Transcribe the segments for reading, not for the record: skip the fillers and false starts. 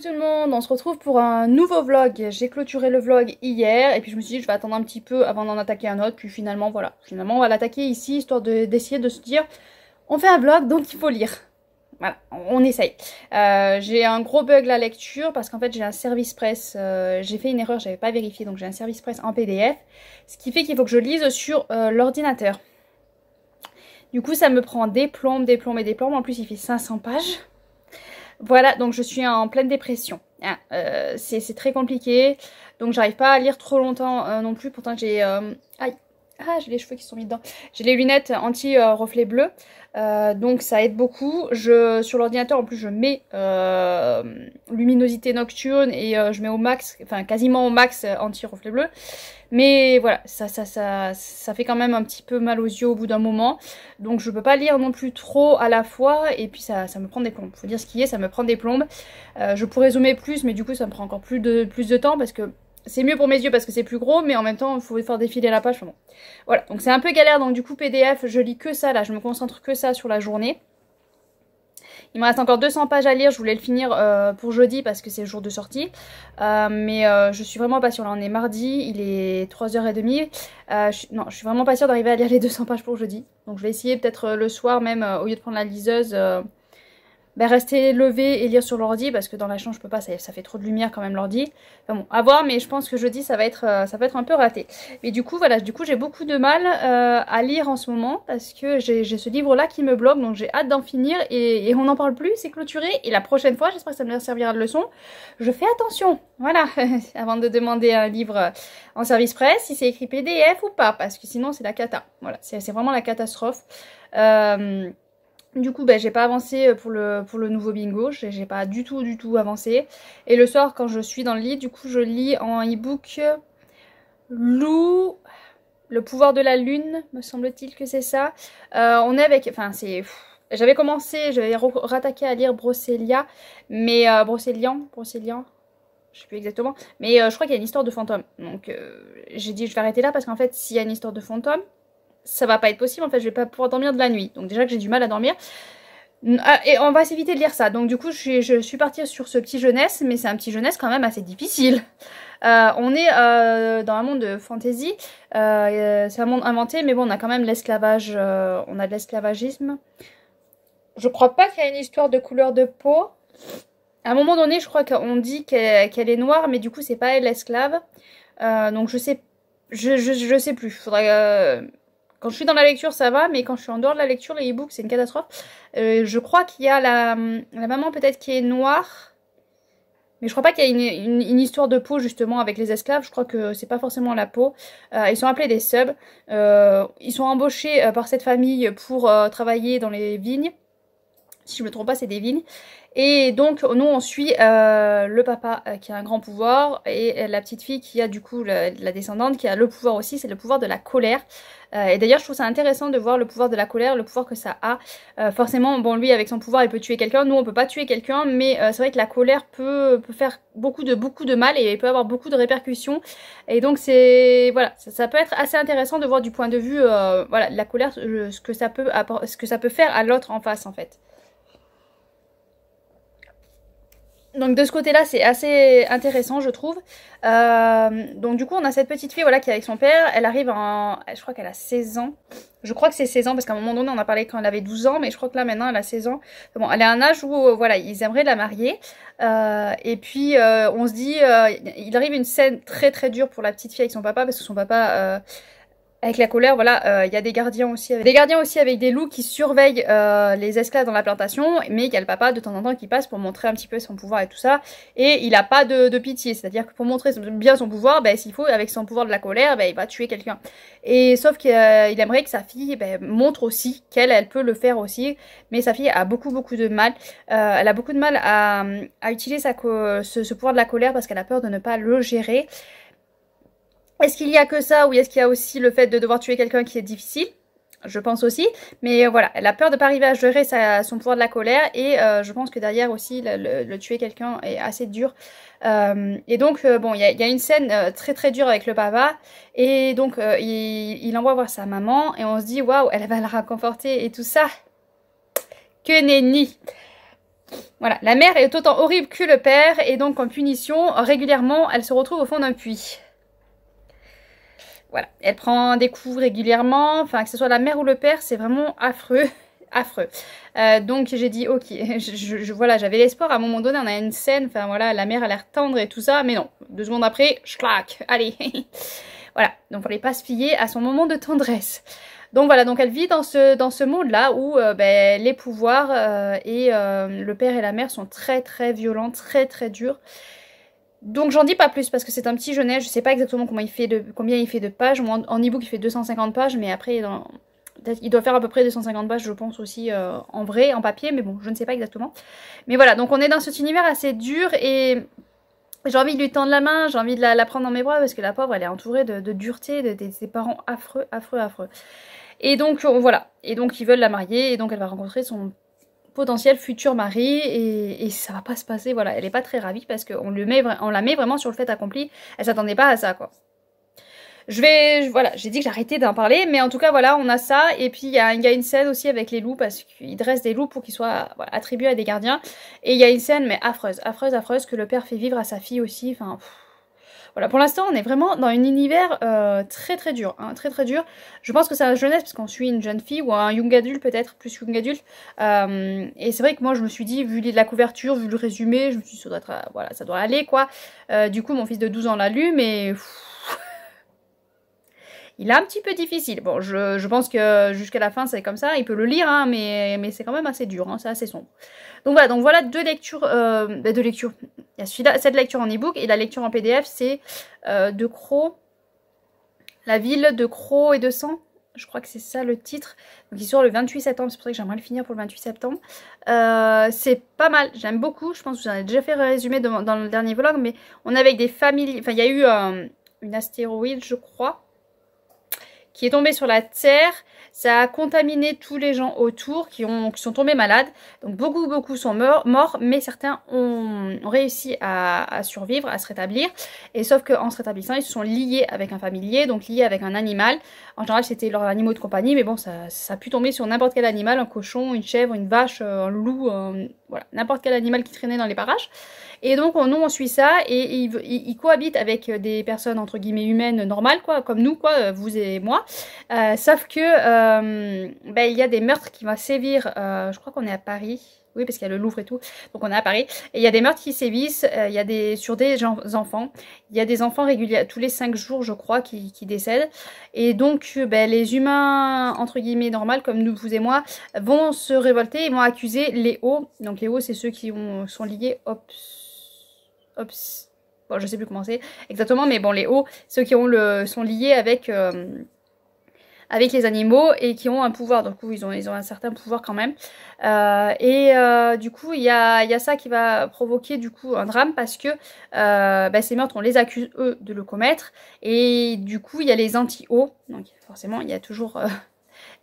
Coucou tout le monde, on se retrouve pour un nouveau vlog. J'ai clôturé le vlog hier et puis je me suis dit je vais attendre un petit peu avant d'en attaquer un autre. Puis finalement voilà, finalement on va l'attaquer ici histoire d'essayer de se dire on fait un vlog donc il faut lire. Voilà, on essaye. J'ai un gros bug la lecture parce qu'en fait j'ai un service presse, j'ai fait une erreur, j'avais pas vérifié, donc j'ai un service presse en PDF. Ce qui fait qu'il faut que je lise sur l'ordinateur. Du coup ça me prend des plombes, des plombes et des plombes, en plus il fait 500 pages. Voilà, donc je suis en pleine dépression. Hein, c'est très compliqué. Donc j'arrive pas à lire trop longtemps non plus. Pourtant j'ai... Aïe. Ah, j'ai les cheveux qui sont mis dedans. J'ai les lunettes anti-reflet bleu. Donc ça aide beaucoup. Sur l'ordinateur, en plus, je mets luminosité nocturne et je mets au max, enfin quasiment au max anti-reflet bleu. Mais voilà, ça fait quand même un petit peu mal aux yeux au bout d'un moment. Donc je peux pas lire non plus trop à la fois. Et puis ça me prend des plombes. Faut dire ce qui est, ça me prend des plombes. Je pourrais zoomer plus, mais du coup ça me prend encore plus de temps parce que c'est mieux pour mes yeux parce que c'est plus gros, mais en même temps il faut faire défiler la page. Enfin bon. Voilà, donc c'est un peu galère. Donc du coup PDF, je lis que ça là, je me concentre que ça sur la journée. Il me reste encore 200 pages à lire, je voulais le finir pour jeudi parce que c'est le jour de sortie. Mais je suis vraiment pas sûre, là on est mardi, il est 3h30. Non, je suis vraiment pas sûre d'arriver à lire les 200 pages pour jeudi. Donc je vais essayer peut-être le soir même, au lieu de prendre la liseuse, rester levé et lire sur l'ordi parce que dans la chambre je peux pas, ça fait trop de lumière quand même l'ordi. Enfin bon, à voir, mais je pense que jeudi ça va être un peu raté. Mais du coup voilà, j'ai beaucoup de mal à lire en ce moment parce que j'ai ce livre là qui me bloque, donc j'ai hâte d'en finir et on n'en parle plus, c'est clôturé. Et la prochaine fois, j'espère que ça me servira de leçon, je fais attention, voilà, avant de demander un livre en service presse, si c'est écrit PDF ou pas, parce que sinon c'est la cata. Voilà, c'est vraiment la catastrophe. Du coup, j'ai pas avancé pour le nouveau bingo, j'ai pas du tout avancé. Et le soir, quand je suis dans le lit, du coup, je lis en e-book Lou, le pouvoir de la lune, me semble-t-il que c'est ça. On est avec, enfin c'est... J'avais commencé, j'avais rattaqué à lire Brocélia, mais Brocélian, je sais plus exactement. Mais je crois qu'il y a une histoire de fantôme. Donc j'ai dit je vais arrêter là parce qu'en fait, s'il y a une histoire de fantôme, ça va pas être possible, en fait je vais pas pouvoir dormir de la nuit, donc déjà que j'ai du mal à dormir et on va s'éviter de lire ça. Donc du coup je suis partie sur ce petit jeunesse, mais c'est un petit jeunesse quand même assez difficile. On est dans un monde de fantasy, c'est un monde inventé, mais bon on a quand même l'esclavage, on a de l'esclavagisme. Je crois pas qu'il y a une histoire de couleur de peau. À un moment donné je crois qu'on dit qu'elle est noire, mais du coup c'est pas elle l'esclave. Donc je sais plus, faudrait... Quand je suis dans la lecture, ça va, mais quand je suis en dehors de la lecture, les e-books, c'est une catastrophe. Je crois qu'il y a la maman peut-être qui est noire, mais je crois pas qu'il y a une histoire de peau justement avec les esclaves. Je crois que c'est pas forcément la peau. Ils sont appelés des subs. Ils sont embauchés par cette famille pour travailler dans les vignes. Si je me trompe pas, c'est des vignes. Et donc nous on suit le papa qui a un grand pouvoir et la petite fille qui a du coup la descendante qui a le pouvoir aussi, c'est le pouvoir de la colère. Et d'ailleurs je trouve ça intéressant de voir le pouvoir de la colère, le pouvoir que ça a. Forcément bon lui avec son pouvoir il peut tuer quelqu'un, nous on peut pas tuer quelqu'un, mais c'est vrai que la colère peut faire beaucoup de mal et il peut avoir beaucoup de répercussions. Et donc c'est voilà, ça peut être assez intéressant de voir du point de vue voilà, la colère, ce que ça peut faire à l'autre en face en fait. Donc de ce côté-là, c'est assez intéressant, je trouve. Donc du coup, on a cette petite fille voilà, qui est avec son père. Elle arrive je crois qu'elle a 16 ans. Je crois que c'est 16 ans, parce qu'à un moment donné, on a parlé quand elle avait 12 ans, mais je crois que là, maintenant, elle a 16 ans. Bon, elle est à un âge où, voilà, ils aimeraient la marier. Et puis, on se dit... il arrive une scène très dure pour la petite fille avec son papa, parce que son papa... avec la colère, voilà, il y a des gardiens aussi avec des loups qui surveillent les esclaves dans la plantation, mais il y a le papa de temps en temps qui passe pour montrer un petit peu son pouvoir et tout ça, et il a pas de pitié, c'est-à-dire que pour montrer bien son pouvoir, s'il faut, avec son pouvoir de la colère, il va tuer quelqu'un. Et sauf qu'il aimerait que sa fille montre aussi qu'elle peut le faire aussi, mais sa fille a beaucoup de mal, elle a beaucoup de mal à utiliser ce pouvoir de la colère parce qu'elle a peur de ne pas le gérer. Est-ce qu'il y a que ça ou est-ce qu'il y a aussi le fait de devoir tuer quelqu'un qui est difficile? Je pense aussi, mais voilà, elle a peur de pas arriver à gérer son pouvoir de la colère et je pense que derrière aussi le tuer quelqu'un est assez dur. Et donc bon, il y a une scène très dure avec le papa et donc il envoie voir sa maman et on se dit waouh, elle va la réconforter et tout ça. Que nenni! Voilà, la mère est autant horrible que le père et donc en punition, régulièrement, elle se retrouve au fond d'un puits. Voilà, elle prend des coups régulièrement, enfin que ce soit la mère ou le père, c'est vraiment affreux, affreux. Donc j'ai dit ok, voilà, j'avais l'espoir à un moment donné, on a une scène, enfin voilà, la mère a l'air tendre et tout ça, mais non, 2 secondes après, clac, allez. Voilà, donc fallait pas se fier à son moment de tendresse. Donc voilà, donc elle vit dans ce monde-là où les pouvoirs et le père et la mère sont très très violents, très très durs. Donc j'en dis pas plus parce que c'est un petit jeunet, je sais pas exactement combien il fait de pages. Moi, en e-book il fait 250 pages, mais après il doit faire à peu près 250 pages je pense aussi en vrai, en papier, mais bon je ne sais pas exactement. Mais voilà, donc on est dans cet univers assez dur et j'ai envie de lui tendre la main, j'ai envie de la prendre dans mes bras parce que la pauvre elle est entourée de dureté, de ses parents affreux, affreux, affreux. Et donc voilà, et donc ils veulent la marier et donc elle va rencontrer son potentiel futur mari et ça va pas se passer, voilà, elle est pas très ravie parce qu'on la met vraiment sur le fait accompli, elle s'attendait pas à ça quoi. Voilà, j'ai dit que j'arrêtais d'en parler, mais en tout cas voilà, on a ça, et puis il y a une scène aussi avec les loups, parce qu'ils dressent des loups pour qu'ils soient voilà, attribués à des gardiens, et il y a une scène, mais affreuse, affreuse, affreuse, que le père fait vivre à sa fille aussi, enfin... Voilà, pour l'instant, on est vraiment dans un univers très très dur, hein, très très dur. Je pense que c'est la jeunesse, parce qu'on suit une jeune fille, ou un young adulte peut-être, plus young adulte. Et c'est vrai que moi, je me suis dit, vu la couverture, vu le résumé, je me suis dit, ça doit être, voilà, ça doit aller, quoi. Du coup, mon fils de 12 ans l'a lu, mais... il est un petit peu difficile. Bon, je pense que jusqu'à la fin, c'est comme ça. Il peut le lire, hein, mais c'est quand même assez dur, hein, c'est assez sombre. Donc voilà 2 lectures. 2 lectures. Il y a cette lecture en e-book et la lecture en PDF, c'est De Croc, la ville de Croc et de Sang. Je crois que c'est ça le titre. Donc il sort le 28 septembre, c'est pour ça que j'aimerais le finir pour le 28 septembre. C'est pas mal, j'aime beaucoup. Je pense que j'en ai déjà fait résumé dans le dernier vlog, mais on est avec des familles. Enfin, il y a eu une astéroïde, je crois, qui est tombé sur la Terre, ça a contaminé tous les gens autour qui sont tombés malades. Donc beaucoup sont morts, mais certains ont réussi à survivre, à se rétablir. Et sauf qu'en se rétablissant, ils se sont liés avec un familier, donc liés avec un animal. En général, c'était leurs animaux de compagnie, mais bon, ça a pu tomber sur n'importe quel animal, un cochon, une chèvre, une vache, un loup, voilà, n'importe quel animal qui traînait dans les parages. Et donc nous on suit ça et il cohabite avec des personnes entre guillemets humaines normales quoi, comme nous quoi, vous et moi. Sauf que il y a des meurtres qui vont sévir, je crois qu'on est à Paris. Oui, parce qu'il y a le Louvre et tout, donc on est à Paris. Et il y a des meurtres qui sévissent, il y a sur des enfants. Il y a des enfants réguliers, tous les 5 jours, je crois, qui décèdent. Et donc, les humains, entre guillemets, normaux, comme nous, vous et moi, vont se révolter et vont accuser les hauts. Donc les hauts, c'est ceux qui sont liés, bon, je sais plus comment c'est exactement, mais bon, les hauts, ceux qui sont liés avec les animaux et qui ont un pouvoir. Donc ils ont un certain pouvoir quand même. Du coup, il y a ça qui va provoquer du coup un drame parce que ces meurtres, on les accuse eux de le commettre. Et du coup, il y a les anti-hauts. Donc forcément, il y a toujours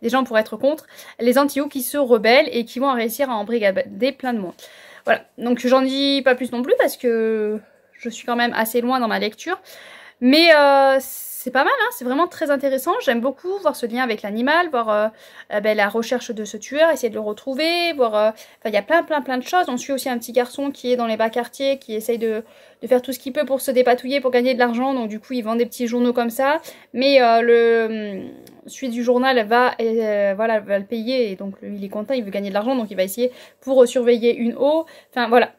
des gens pour être contre. Les anti-hauts qui se rebellent et qui vont réussir à embrigader plein de monde. Voilà, donc j'en dis pas plus non plus parce que je suis quand même assez loin dans ma lecture. Mais c'est pas mal, hein, c'est vraiment très intéressant. J'aime beaucoup voir ce lien avec l'animal, voir la recherche de ce tueur, essayer de le retrouver, voir... il y a plein de choses. On suit aussi un petit garçon qui est dans les bas quartiers, qui essaye de faire tout ce qu'il peut pour se dépatouiller, pour gagner de l'argent. Donc du coup, il vend des petits journaux comme ça. Mais celui du journal va le payer. Et donc il est content, il veut gagner de l'argent. Donc il va essayer pour surveiller une eau. Enfin voilà.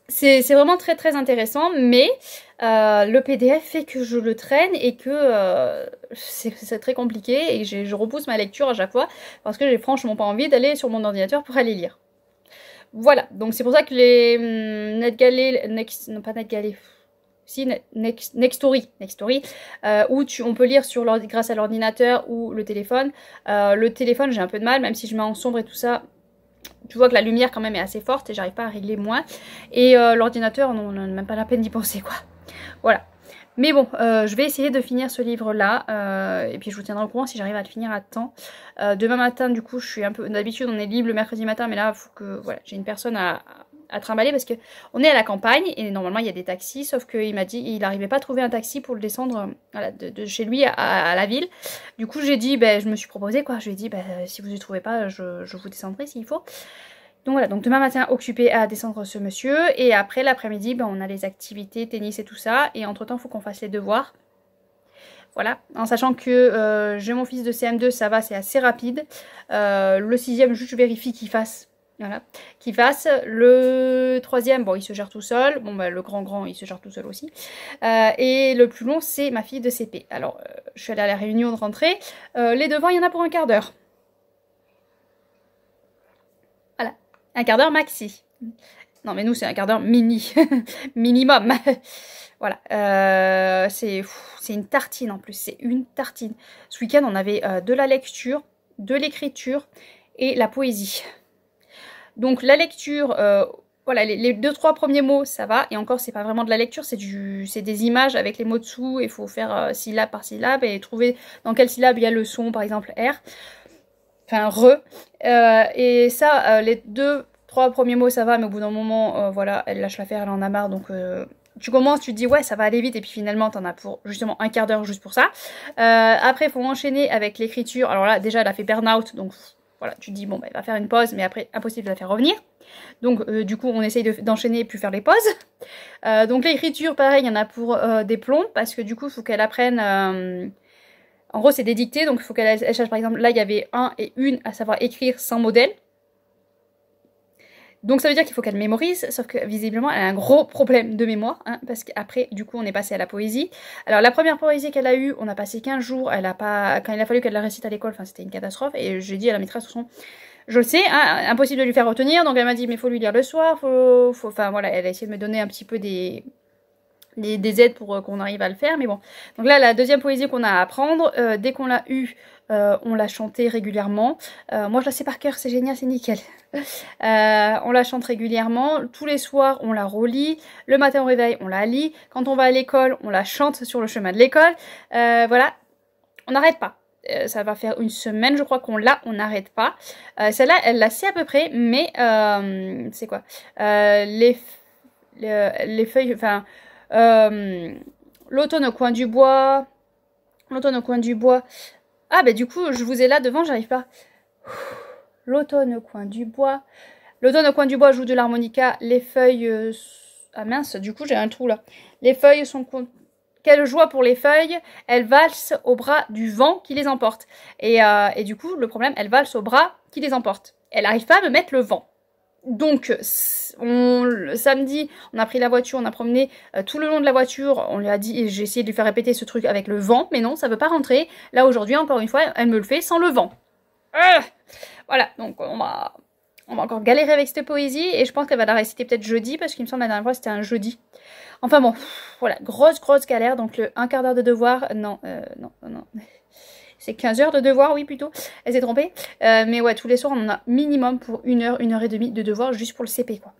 C'est vraiment très intéressant, mais le PDF fait que je le traîne et que c'est très compliqué et je repousse ma lecture à chaque fois parce que j'ai franchement pas envie d'aller sur mon ordinateur pour aller lire. Voilà, donc c'est pour ça que les Nextory, où on peut lire grâce à l'ordinateur ou le téléphone. Le téléphone, j'ai un peu de mal, même si je mets en sombre et tout ça. Tu vois que la lumière quand même est assez forte et j'arrive pas à régler moins. Et l'ordinateur, non, on n'a même pas la peine d'y penser quoi. Voilà. Mais bon, je vais essayer de finir ce livre-là. Et puis je vous tiendrai au courant si j'arrive à le finir à temps. Demain matin, du coup, je suis un peu... D'habitude, on est libre le mercredi matin. Mais là, il faut que... Voilà, j'ai une personne à trimballer parce que on est à la campagne et normalement il y a des taxis, sauf qu'il m'a dit il n'arrivait pas à trouver un taxi pour le descendre voilà, de chez lui à la ville. Du coup j'ai dit, je me suis proposé quoi, je lui ai dit si vous ne trouvez pas, je vous descendrai s'il faut. Donc voilà, donc demain matin occupé à descendre ce monsieur. Et après l'après-midi, ben, on a les activités, tennis et tout ça. Et entre temps, il faut qu'on fasse les devoirs. Voilà, en sachant que j'ai mon fils de CM2, ça va, c'est assez rapide. Le 6e, juste je vérifie qu'il fasse. Voilà, qu'il fasse. Le 3e, bon, il se gère tout seul. Bon, bah, le grand, il se gère tout seul aussi. Et le plus long, c'est ma fille de CP. Alors, je suis allée à la réunion de rentrée. Les devants, il y en a pour un quart d'heure. Voilà, un quart d'heure maxi. Non, mais nous, c'est un quart d'heure mini. Minimum. Voilà, c'est une tartine en plus, c'est une tartine. Ce week-end, on avait de la lecture, de l'écriture et la poésie. Donc la lecture, voilà, les 2-3 premiers mots, ça va. Et encore, c'est pas vraiment de la lecture, c'est des images avec les mots dessous. Il faut faire syllabe par syllabe et trouver dans quelle syllabe il y a le son, par exemple R. Enfin, re. Et ça, les 2-3 premiers mots, ça va. Mais au bout d'un moment, voilà, elle lâche l'affaire, elle en a marre. Donc... tu commences, tu te dis ouais ça va aller vite et puis finalement t'en as pour justement un quart d'heure juste pour ça. Après il faut enchaîner avec l'écriture. Alors là déjà elle a fait burn-out donc voilà tu te dis bon bah elle va faire une pause mais après impossible de la faire revenir. Donc du coup on essaye d'enchaîner puis faire les pauses. Donc l'écriture pareil il y en a pour des plombs parce que du coup il faut qu'elle apprenne... en gros c'est des dictées donc il faut qu'elle cherche par exemple là il y avait un et une à savoir écrire sans modèle. Donc ça veut dire qu'il faut qu'elle mémorise, sauf que visiblement elle a un gros problème de mémoire, hein, parce qu'après du coup on est passé à la poésie. Alors la première poésie qu'elle a eue, on a passé 15 jours, elle a pas, quand il a fallu qu'elle la récite à l'école, enfin c'était une catastrophe, et j'ai dit à la maîtresse, de toute façon, je le sais, hein, impossible de lui faire retenir, donc elle m'a dit mais faut lui lire le soir, enfin voilà, elle a essayé de me donner un petit peu des aides pour qu'on arrive à le faire, mais bon. Donc là, la deuxième poésie qu'on a à apprendre, dès qu'on l'a eue, on l'a chantée régulièrement. Moi, je la sais par cœur, c'est génial, c'est nickel. On la chante régulièrement. Tous les soirs, on la relit. Le matin au réveil, on la lit. Quand on va à l'école, on la chante sur le chemin de l'école. Voilà, on n'arrête pas. Ça va faire une semaine, je crois qu'on l'a, on n'arrête pas. Celle-là, elle la sait à peu près, mais c'est quoi les feuilles, enfin... l'automne au coin du bois. L'automne au coin du bois. Ah bah du coup je vous ai là devant, j'arrive pas. L'automne au coin du bois. L'automne au coin du bois joue de l'harmonica. Les feuilles... Ah mince, du coup j'ai un trou là. Les feuilles sont... Quelle joie pour les feuilles. Elles valsent au bras du vent qui les emporte. Et du coup le problème, elles valsent au bras qui les emporte. Elle n'arrive pas à me mettre le vent. Donc, le samedi, on a pris la voiture, on a promené tout le long de la voiture, on lui a dit, j'ai essayé de lui faire répéter ce truc avec le vent, mais non, ça veut pas rentrer. Là, aujourd'hui, encore une fois, elle me le fait sans le vent. Voilà, donc on va encore galérer avec cette poésie, et je pense qu'elle va la réciter peut-être jeudi, parce qu'il me semble la dernière fois c'était un jeudi. Enfin bon, voilà, grosse galère, donc un quart d'heure de devoir, non. C'est 15 heures de devoir, oui plutôt. Elle s'est trompée. Mais ouais, tous les soirs, on en a minimum pour 1 heure, 1 heure et demie de devoir juste pour le CP, quoi.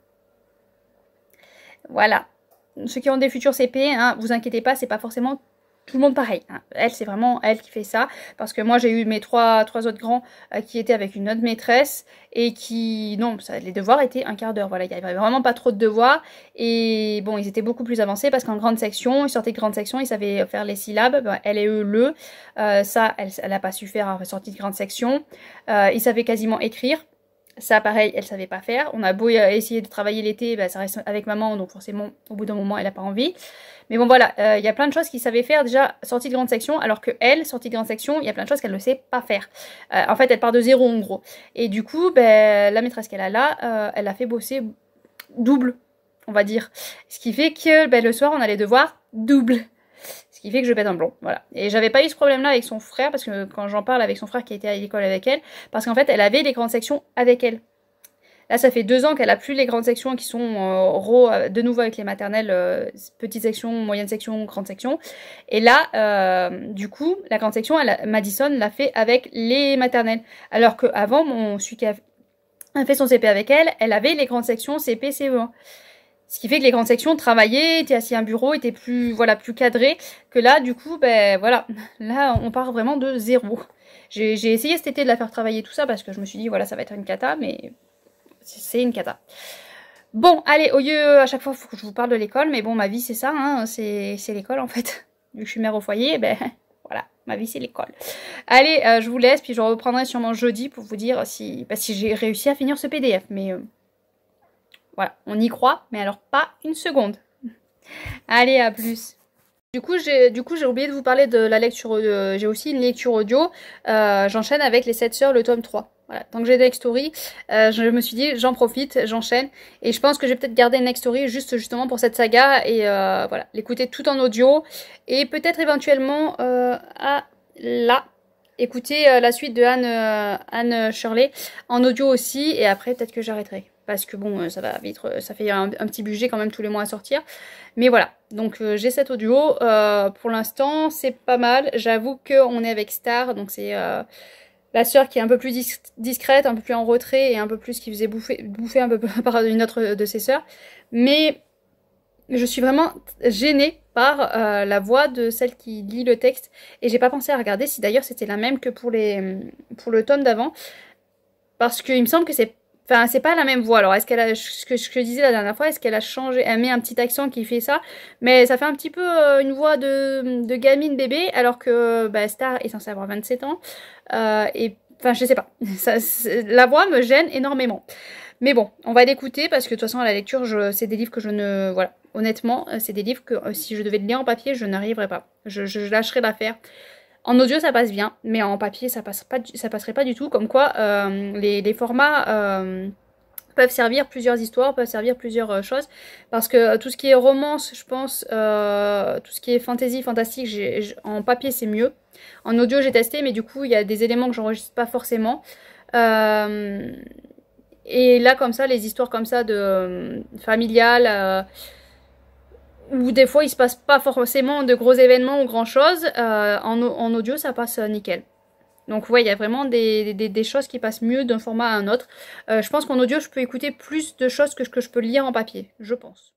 Voilà. Ceux qui ont des futurs CP, hein, vous inquiétez pas, c'est pas forcément tout le monde pareil. Hein. Elle, c'est vraiment elle qui fait ça. Parce que moi, j'ai eu mes trois autres grands qui étaient avec une autre maîtresse et qui... Non, ça, les devoirs étaient un quart d'heure. Voilà, il n'y avait vraiment pas trop de devoirs. Et bon, ils étaient beaucoup plus avancés parce qu'en grande section, ils sortaient de grande section, ils savaient faire les syllabes. Ben, elle et eux, le. Ça, elle n'a pas su faire en sortie de grande section. Ils savaient quasiment écrire. Ça, pareil, elle savait pas faire. On a beau essayer de travailler l'été, bah, ça reste avec maman, donc forcément, au bout d'un moment, elle a pas envie. Mais bon, voilà, y a plein de choses qu'il savait faire déjà sortie de grande section, alors que elle, sortie de grande section, il y a plein de choses qu'elle ne sait pas faire. En fait, elle part de zéro, en gros. Et du coup, la maîtresse qu'elle a là, elle a fait bosser double, on va dire. Ce qui fait que le soir, on a les devoirs double. Ce qui fait que je pète un plomb, voilà. Et j'avais pas eu ce problème-là avec son frère, parce que quand j'en parle avec son frère qui était à l'école avec elle, parce qu'en fait, elle avait les grandes sections avec elle. Là, ça fait 2 ans qu'elle a plus les grandes sections qui sont de nouveau avec les maternelles, petites sections, moyennes sections, grandes sections. Et là, du coup, la grande section, Madison l'a fait avec les maternelles. Alors qu'avant, celui qui a fait son CP avec elle, elle avait les grandes sections CP, CE1. Ce qui fait que les grandes sections travaillaient, étaient assis à un bureau, étaient plus cadrées, que là, du coup, voilà, là, on part vraiment de zéro. J'ai essayé cet été de la faire travailler tout ça, parce que je me suis dit, voilà, ça va être une cata, mais c'est une cata. Bon, allez, au lieu, à chaque fois, il faut que je vous parle de l'école, mais bon, ma vie, c'est ça, hein, c'est l'école, en fait. Vu que je suis mère au foyer, voilà. Ma vie, c'est l'école. Allez, je vous laisse, puis je reprendrai sûrement jeudi pour vous dire si j'ai réussi à finir ce PDF. Mais voilà, on y croit, mais alors pas une seconde. Allez, à plus. Du coup, j'ai oublié de vous parler de la lecture. J'ai aussi une lecture audio. J'enchaîne avec Les 7 sœurs, le tome 3. Voilà. Tant que j'ai Next Story, je me suis dit, j'en profite, j'enchaîne. Et je pense que je vais peut-être garder Next Story justement pour cette saga. Et voilà, l'écouter tout en audio. Et peut-être éventuellement écouter la suite de Anne Shirley en audio aussi. Et après, peut-être que j'arrêterai. Parce que bon, ça va vite, ça fait un petit budget quand même tous les mois à sortir. Mais voilà, donc j'ai cet audio. Pour l'instant, c'est pas mal. J'avoue qu'on est avec Star, donc c'est la sœur qui est un peu plus discrète, un peu plus en retrait et un peu plus qui faisait bouffer un peu par une autre de ses sœurs. Mais je suis vraiment gênée par la voix de celle qui lit le texte. Et j'ai pas pensé à regarder si d'ailleurs c'était la même que pour le tome d'avant. Parce qu'il me semble que c'est pas la même voix. Alors, est-ce qu'elle a, ce que je disais la dernière fois, est-ce qu'elle a changé, elle met un petit accent qui fait ça, mais ça fait un petit peu une voix de gamine bébé, alors que Star est censée avoir 27 ans. Je sais pas. La voix me gêne énormément. Mais bon, on va l'écouter parce que de toute façon, à la lecture, c'est des livres que je ne... Voilà, honnêtement, c'est des livres que si je devais le lire en papier, je n'arriverais pas. Je lâcherais l'affaire. En audio, ça passe bien, mais en papier, ça passerait pas du tout. Comme quoi, les formats peuvent servir plusieurs histoires, peuvent servir plusieurs choses. Parce que tout ce qui est romance, je pense, tout ce qui est fantasy, fantastique, en papier, c'est mieux. En audio, j'ai testé, mais du coup, il y a des éléments que j'enregistre pas forcément. Et là, comme ça, les histoires comme ça de familiales... où des fois il se passe pas forcément de gros événements ou grand chose, en audio ça passe nickel. Donc ouais, il y a vraiment des choses qui passent mieux d'un format à un autre. Je pense qu'en audio je peux écouter plus de choses que ce que je peux lire en papier, je pense.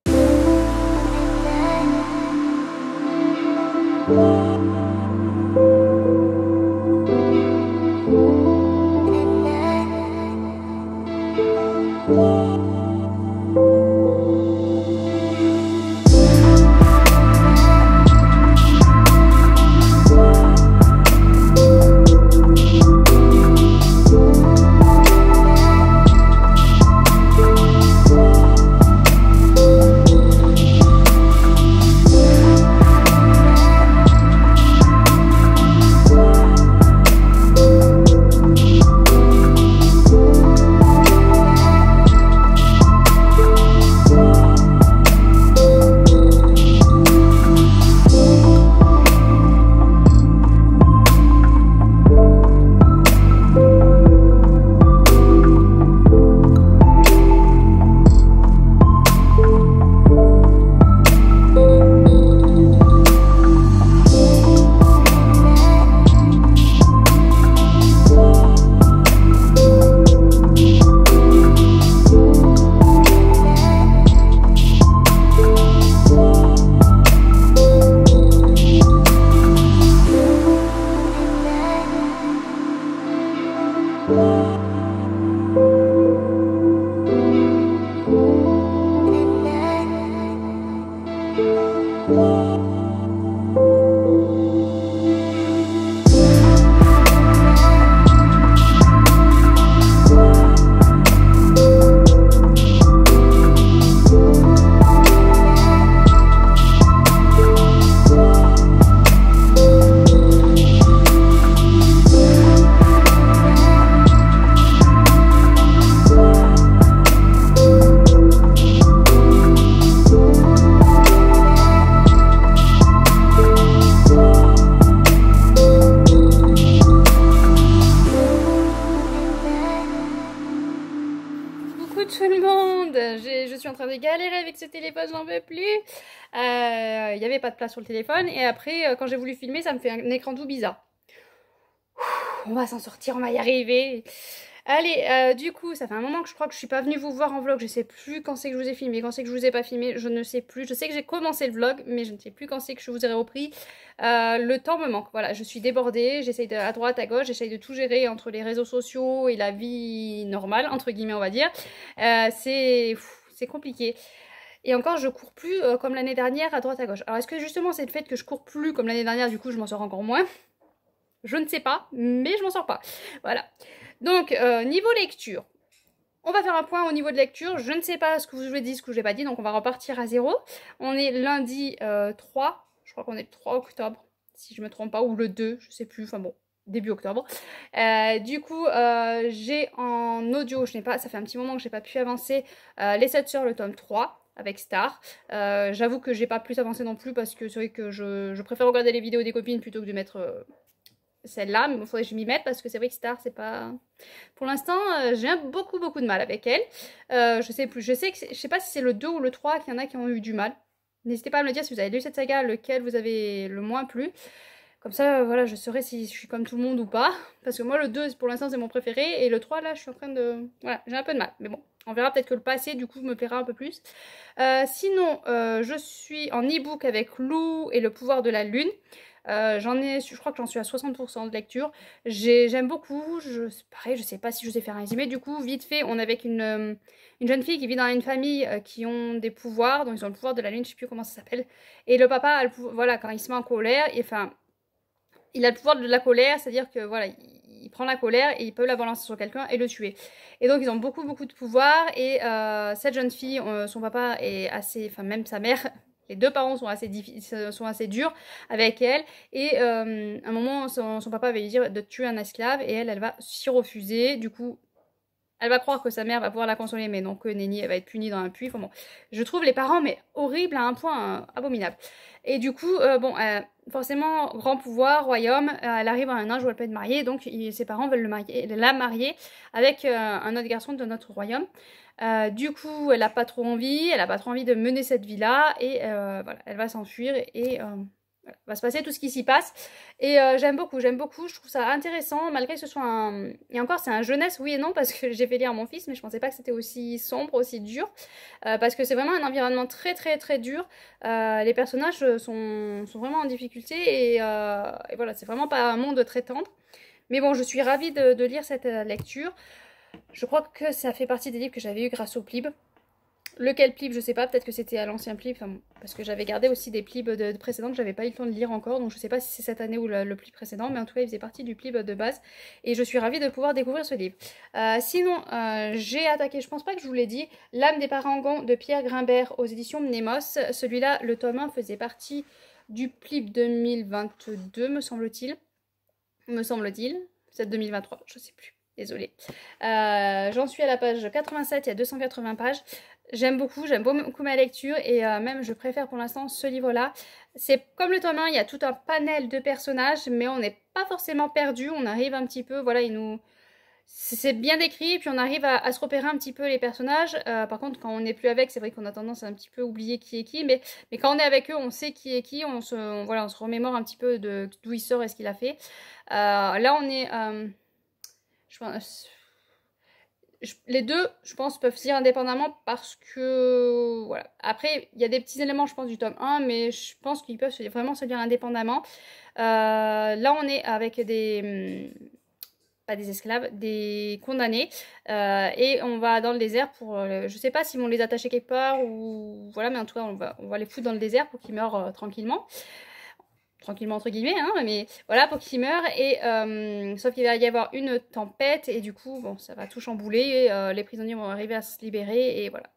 Je suis en train de galérer avec ce téléphone, j'en veux plus. Il n'y avait pas de place sur le téléphone. Et après, quand j'ai voulu filmer, ça me fait un écran tout bizarre. On va s'en sortir, on va y arriver. Allez, du coup, ça fait un moment que je crois que je suis pas venue vous voir en vlog. Je sais plus quand c'est que je vous ai filmé, quand c'est que je vous ai pas filmé. Je ne sais plus. Je sais que j'ai commencé le vlog, mais je ne sais plus quand c'est que je vous ai repris. Le temps me manque. Voilà, je suis débordée. J'essaye à droite, à gauche. J'essaye de tout gérer entre les réseaux sociaux et la vie normale, entre guillemets, on va dire. C'est compliqué. Et encore, je cours plus comme l'année dernière à droite, à gauche. Alors, est-ce que justement, c'est le fait que je cours plus comme l'année dernière, du coup, je m'en sors encore moins? Je ne sais pas, mais je m'en sors pas. Voilà. Donc, niveau lecture. On va faire un point au niveau de lecture. Je ne sais pas ce que je vous ai dit, ce que je n'ai pas dit, donc on va repartir à 0. On est lundi 3, je crois qu'on est le 3 octobre, si je ne me trompe pas, ou le 2, je ne sais plus, enfin bon, début octobre. Du coup, j'ai en audio, je n'ai pas, ça fait un petit moment que je n'ai pas pu avancer, Les 7 Sœurs, le tome 3, avec Star. J'avoue que j'ai pas plus avancé non plus, parce que c'est vrai que je préfère regarder les vidéos des copines plutôt que de mettre... celle-là, mais il faudrait que je m'y mette parce que c'est vrai que Star, c'est pas... Pour l'instant, j'ai beaucoup de mal avec elle. Je sais plus, je sais pas si c'est le 2 ou le 3 qu'il y en a qui ont eu du mal. N'hésitez pas à me le dire si vous avez lu cette saga, lequel vous avez le moins plu. Comme ça, voilà, je saurai si je suis comme tout le monde ou pas. Parce que moi, le 2, pour l'instant, c'est mon préféré. Et le 3, là, je suis en train de... Voilà, j'ai un peu de mal. Mais bon, on verra peut-être que le passé, du coup, me plaira un peu plus. Sinon, je suis en e-book avec Lou et le pouvoir de la lune. Je crois que j'en suis à 60% de lecture. J'aime beaucoup. Pareil, je sais pas si je sais faire un résumé. Du coup, vite fait, on est avec une jeune fille qui vit dans une famille qui ont des pouvoirs. Donc, ils ont le pouvoir de la lune, je sais plus comment ça s'appelle. Et le papa, voilà, quand il se met en colère, enfin... Il a le pouvoir de la colère, c'est-à-dire que voilà, il prend la colère et il peut la balancer sur quelqu'un et le tuer. Et donc ils ont beaucoup de pouvoir et cette jeune fille, son papa est assez, enfin même sa mère, les deux parents sont assez durs avec elle et à un moment son papa va lui dire de tuer un esclave et elle va s'y refuser. Du coup, elle va croire que sa mère va pouvoir la consoler, mais non, que Nenny, elle va être punie dans un puits. Enfin bon, je trouve les parents, mais horribles à un point abominable. Et du coup, forcément, grand pouvoir, royaume, elle arrive à un âge où elle peut être mariée, donc ses parents veulent la marier avec un autre garçon de notre royaume. Du coup, elle n'a pas trop envie, de mener cette vie-là, et voilà, elle va s'enfuir, et va se passer tout ce qui s'y passe. Et j'aime beaucoup, je trouve ça intéressant, malgré que ce soit un... Et encore, c'est un jeunesse, oui et non, parce que j'ai fait lire à mon fils, mais je pensais pas que c'était aussi sombre, aussi dur, parce que c'est vraiment un environnement très dur. Les personnages sont vraiment en difficulté, et voilà, c'est vraiment pas un monde très tendre. Mais bon, je suis ravie de lire cette lecture. Je crois que ça fait partie des livres que j'avais eu grâce au Plib. Lequel Plib, je sais pas, peut-être que c'était à l'ancien Plib, parce que j'avais gardé aussi des Plibs de précédents que j'avais pas eu le temps de lire encore, donc je sais pas si c'est cette année ou le Plib précédent, mais en tout cas il faisait partie du Plib de base, et je suis ravie de pouvoir découvrir ce livre. Sinon, j'ai attaqué, je pense pas que je vous l'ai dit, L'âme des parangons de Pierre Grimbert aux éditions Mnemos. Celui-là, le tome 1 faisait partie du Plib 2022, me semble-t-il. C'est 2023, je sais plus. Désolée. J'en suis à la page 87, il y a 280 pages. J'aime beaucoup ma lecture et même je préfère pour l'instant ce livre-là. C'est comme le tome 1, il y a tout un panel de personnages, mais on n'est pas forcément perdu. On arrive un petit peu, voilà, c'est bien décrit, et puis on arrive à se repérer un petit peu les personnages. Par contre, quand on n'est plus avec, c'est vrai qu'on a tendance à un petit peu oublier qui est qui, mais quand on est avec eux, on sait qui est qui, on se remémore un petit peu d'où il sort et ce qu'il a fait. Là, on est... les deux, je pense, peuvent se lire indépendamment parce que... Voilà. Après, il y a des petits éléments, je pense, du tome 1, mais je pense qu'ils peuvent vraiment se lire indépendamment. Là, on est avec des... pas des esclaves, des condamnés. Et on va dans le désert pour... je sais pas s'ils vont les attacher quelque part ou... Voilà, mais en tout cas, on va les foutre dans le désert pour qu'ils meurent tranquillement. Tranquillement entre guillemets, hein, mais voilà, pour qu'il meure. Et sauf qu'il va y avoir une tempête et du coup bon, ça va tout chambouler, les prisonniers vont arriver à se libérer et voilà,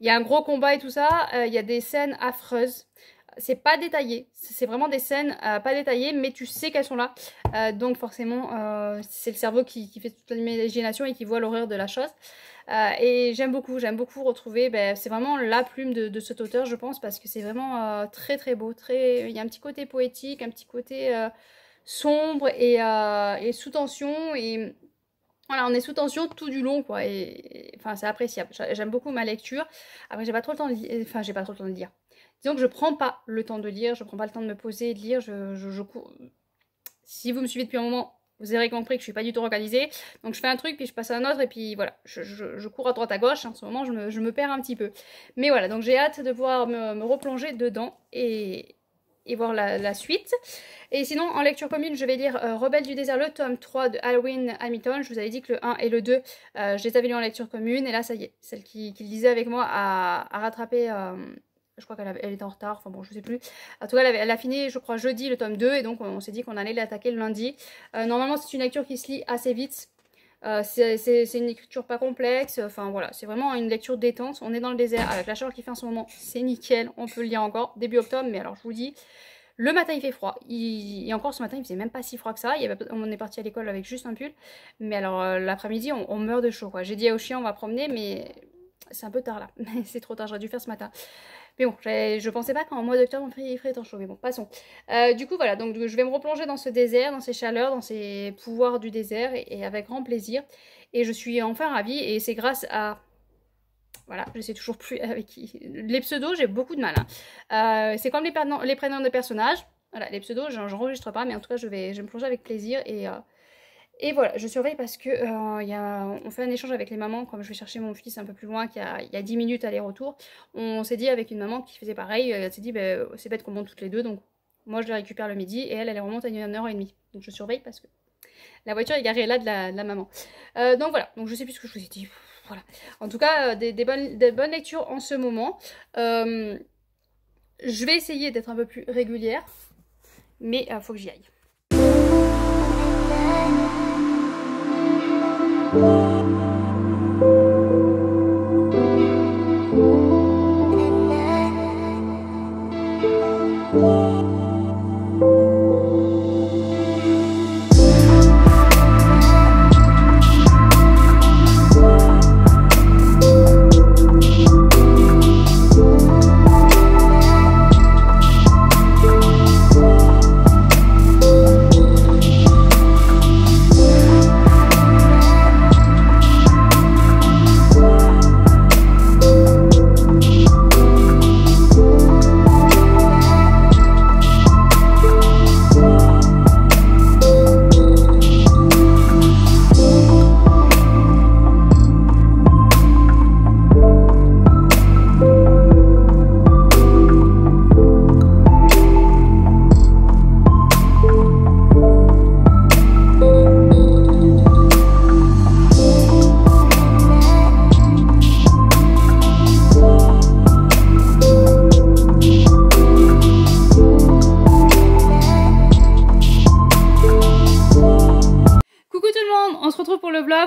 il y a un gros combat et tout ça. Il y a des scènes affreuses, c'est pas détaillé, c'est vraiment des scènes pas détaillées, mais tu sais qu'elles sont là, donc forcément c'est le cerveau qui fait toute l'imagination et qui voit l'horreur de la chose. Et j'aime beaucoup retrouver, c'est vraiment la plume de cet auteur, je pense, parce que c'est vraiment très beau, il y a un petit côté poétique, un petit côté sombre et sous tension, et voilà, on est sous tension tout du long, quoi, et enfin c'est appréciable. J'aime beaucoup ma lecture. Après, j'ai pas trop le temps de lire, enfin j'ai pas trop le temps de lire. Disons que je prends pas le temps de lire, je prends pas le temps de me poser et de lire, je cours. Si vous me suivez depuis un moment, vous aurez compris que je suis pas du tout organisée. Donc je fais un truc, puis je passe à un autre, et puis voilà, je cours à droite à gauche. En ce moment, je me perds un petit peu. Mais voilà, donc j'ai hâte de pouvoir me replonger dedans et voir la suite. Et sinon, en lecture commune, je vais lire Rebelle du désert, le tome 3 de Alwyn Hamilton. Je vous avais dit que le 1 et le 2, je les avais lus en lecture commune. Et là, ça y est, celle qui lisait avec moi a rattrapé Je crois elle était en retard, enfin bon, je sais plus. En tout cas, elle a fini, je crois, jeudi le tome 2, et donc on s'est dit qu'on allait l'attaquer le lundi. Normalement, c'est une lecture qui se lit assez vite. C'est une écriture pas complexe, enfin voilà, c'est vraiment une lecture détente. On est dans le désert, avec la chaleur qu'il fait en ce moment, c'est nickel, on peut le lire encore, début octobre, mais alors je vous dis, le matin il fait froid, et encore ce matin il faisait même pas si froid que ça, on est parti à l'école avec juste un pull, mais alors l'après-midi on meurt de chaud quoi. J'ai dit au chien on va promener, mais c'est un peu tard là, c'est trop tard, j'aurais dû faire ce matin. Mais bon, je pensais pas qu'en mois d'octobre il ferait tant chaud, mais bon, passons. Du coup, voilà, donc je vais me replonger dans ce désert, dans ces chaleurs, dans ces pouvoirs du désert, et avec grand plaisir. Et je suis enfin ravie, et c'est grâce à... Voilà, je sais toujours plus avec qui. Les pseudos, j'ai beaucoup de mal. Hein. C'est comme les prénoms de personnages. Voilà, les pseudos, j'enregistre pas, mais en tout cas, je vais me plonger avec plaisir, et voilà, je surveille parce que on fait un échange avec les mamans, comme je vais chercher mon fils un peu plus loin, il y a 10 minutes aller-retour. On s'est dit avec une maman qui faisait pareil, elle s'est dit, bah, c'est bête qu'on monte toutes les deux, donc moi je les récupère le midi, et elle remonte à 1h30. Donc je surveille parce que la voiture est garée là de la maman. Donc voilà, donc je sais plus ce que je vous ai dit. Voilà. En tout cas, des bonnes lectures en ce moment. Je vais essayer d'être un peu plus régulière, mais faut que j'y aille.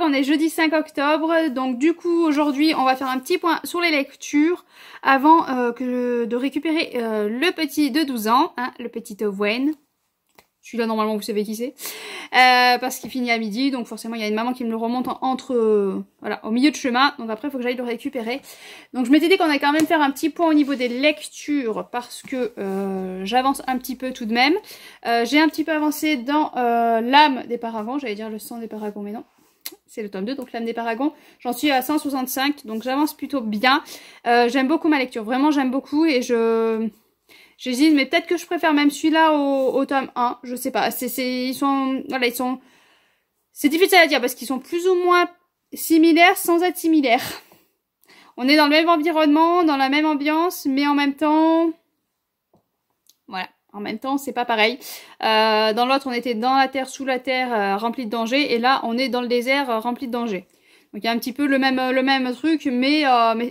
On est jeudi 5 octobre, donc du coup aujourd'hui on va faire un petit point sur les lectures avant de récupérer le petit de 12 ans, hein, le petit Owen. Celui-là normalement vous savez qui c'est, parce qu'il finit à midi, donc forcément il y a une maman qui me le remonte voilà, au milieu de chemin, donc après il faut que j'aille le récupérer. Donc je m'étais dit qu'on allait quand même faire un petit point au niveau des lectures, parce que j'avance un petit peu tout de même. J'ai un petit peu avancé dans l'âme des paragons, j'allais dire le sang des paragons, mais non. C'est le tome 2, donc l'âme des paragons. J'en suis à 165, donc j'avance plutôt bien. J'aime beaucoup ma lecture, vraiment j'aime beaucoup, et j'hésite, mais peut-être que je préfère même celui-là au tome 1, je sais pas. Voilà, c'est difficile à dire parce qu'ils sont plus ou moins similaires sans être similaires. On est dans le même environnement, dans la même ambiance, mais en même temps, voilà. En même temps, c'est pas pareil. Dans l'autre, on était dans la terre, sous la terre, remplie de dangers. Et là, on est dans le désert, rempli de dangers. Donc, il y a un petit peu le même truc, mais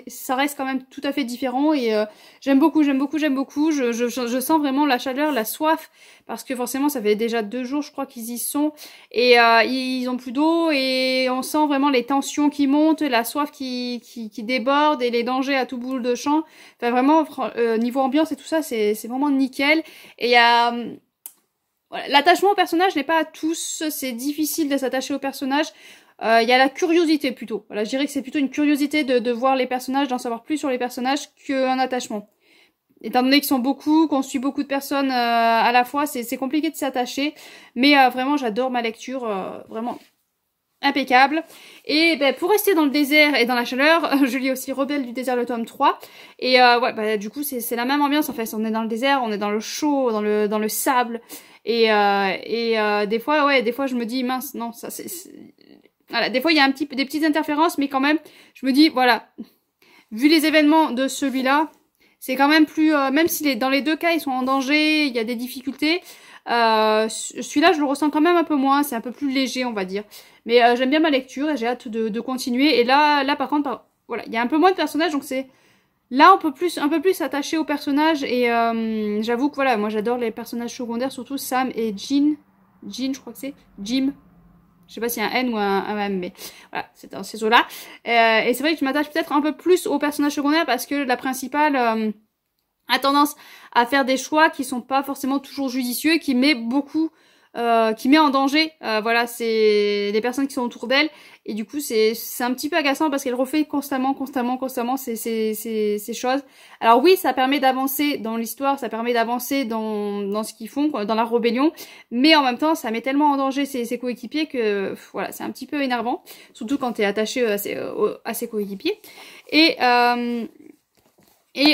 ça reste quand même tout à fait différent. Et j'aime beaucoup, j'aime beaucoup, j'aime beaucoup. Je sens vraiment la chaleur, la soif. Parce que forcément, ça fait déjà 2 jours, je crois, qu'ils y sont. Et ils ont plus d'eau. Et on sent vraiment les tensions qui montent, la soif qui déborde et les dangers à tout bout de champ. Enfin, vraiment, niveau ambiance et tout ça, c'est vraiment nickel. Et il y a... Voilà, l'attachement au personnage n'est pas à tous. C'est difficile de s'attacher au personnage. Il y a la curiosité plutôt. Voilà, je dirais que c'est plutôt une curiosité de voir les personnages, d'en savoir plus sur les personnages qu'un attachement. Étant donné qu'ils sont beaucoup, qu'on suit beaucoup de personnes à la fois, c'est compliqué de s'attacher. Mais vraiment, j'adore ma lecture, vraiment impeccable. Et ben, pour rester dans le désert et dans la chaleur, je lis aussi Rebelle du désert, le tome 3. Et ouais, bah, du coup, c'est la même ambiance en fait. On est dans le désert, on est dans le chaud, dans le sable. Et des fois, ouais, des fois je me dis, mince, non, ça c'est... Voilà, des fois il y a des petites interférences, mais quand même, je me dis, voilà, vu les événements de celui-là, c'est quand même plus, même si dans les deux cas ils sont en danger, il y a des difficultés, celui-là je le ressens quand même un peu moins, c'est un peu plus léger on va dire. Mais j'aime bien ma lecture et j'ai hâte de continuer. Et là par contre, voilà, il y a un peu moins de personnages, donc c'est Là, on peut un peu plus s'attacher aux personnages et j'avoue que voilà, moi j'adore les personnages secondaires, surtout Sam et Jean. Jean, je crois que c'est Jim. Je sais pas s'il y a un N ou un M, mais voilà, c'est dans ces eaux-là. Et c'est vrai que je m'attache peut-être un peu plus aux personnages secondaires parce que la principale a tendance à faire des choix qui sont pas forcément toujours judicieux, qui met beaucoup, qui met en danger, voilà, c'est les personnes qui sont autour d'elle. Et du coup, c'est un petit peu agaçant parce qu'elle refait constamment ces choses. Alors oui, ça permet d'avancer dans l'histoire, ça permet d'avancer dans ce qu'ils font, quoi, dans la rébellion. Mais en même temps, ça met tellement en danger ses coéquipiers que, voilà, c'est un petit peu énervant. Surtout quand t'es attaché à ses coéquipiers. Et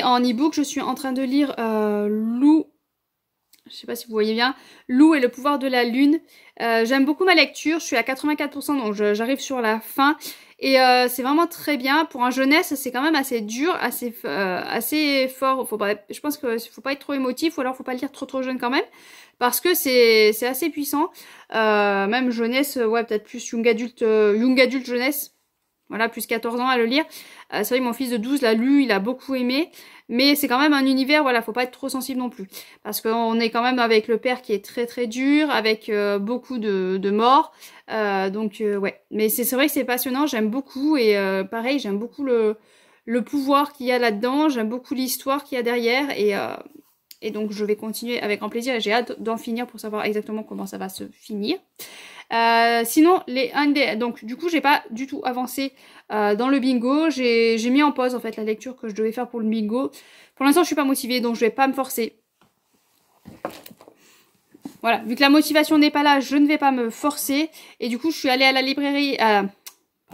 en e-book, je suis en train de lire Lou. Je sais pas si vous voyez bien. Lou et le pouvoir de la lune. J'aime beaucoup ma lecture. Je suis à 84%, donc j'arrive sur la fin. Et c'est vraiment très bien. Pour un jeunesse, c'est quand même assez dur, assez fort. Je pense qu'il faut pas être trop émotif, ou alors faut pas le lire trop jeune quand même. Parce que c'est assez puissant. Même jeunesse, ouais, peut-être plus young adulte jeunesse. Voilà, plus 14 ans à le lire. C'est vrai que mon fils de 12 l'a lu, il a beaucoup aimé. Mais c'est quand même un univers, voilà, faut pas être trop sensible non plus. Parce qu'on est quand même avec le père qui est très dur, avec beaucoup de morts. Ouais. Mais c'est vrai que c'est passionnant, j'aime beaucoup. Et pareil, j'aime beaucoup le pouvoir qu'il y a là-dedans. J'aime beaucoup l'histoire qu'il y a derrière. Et donc je vais continuer avec grand plaisir. Et j'ai hâte d'en finir pour savoir exactement comment ça va se finir. Sinon, donc du coup, j'ai pas du tout avancé dans le bingo. J'ai mis en pause en fait la lecture que je devais faire pour le bingo. Pour l'instant, je suis pas motivée, donc je vais pas me forcer. Voilà, vu que la motivation n'est pas là, je ne vais pas me forcer. Et du coup, je suis allée à la librairie, à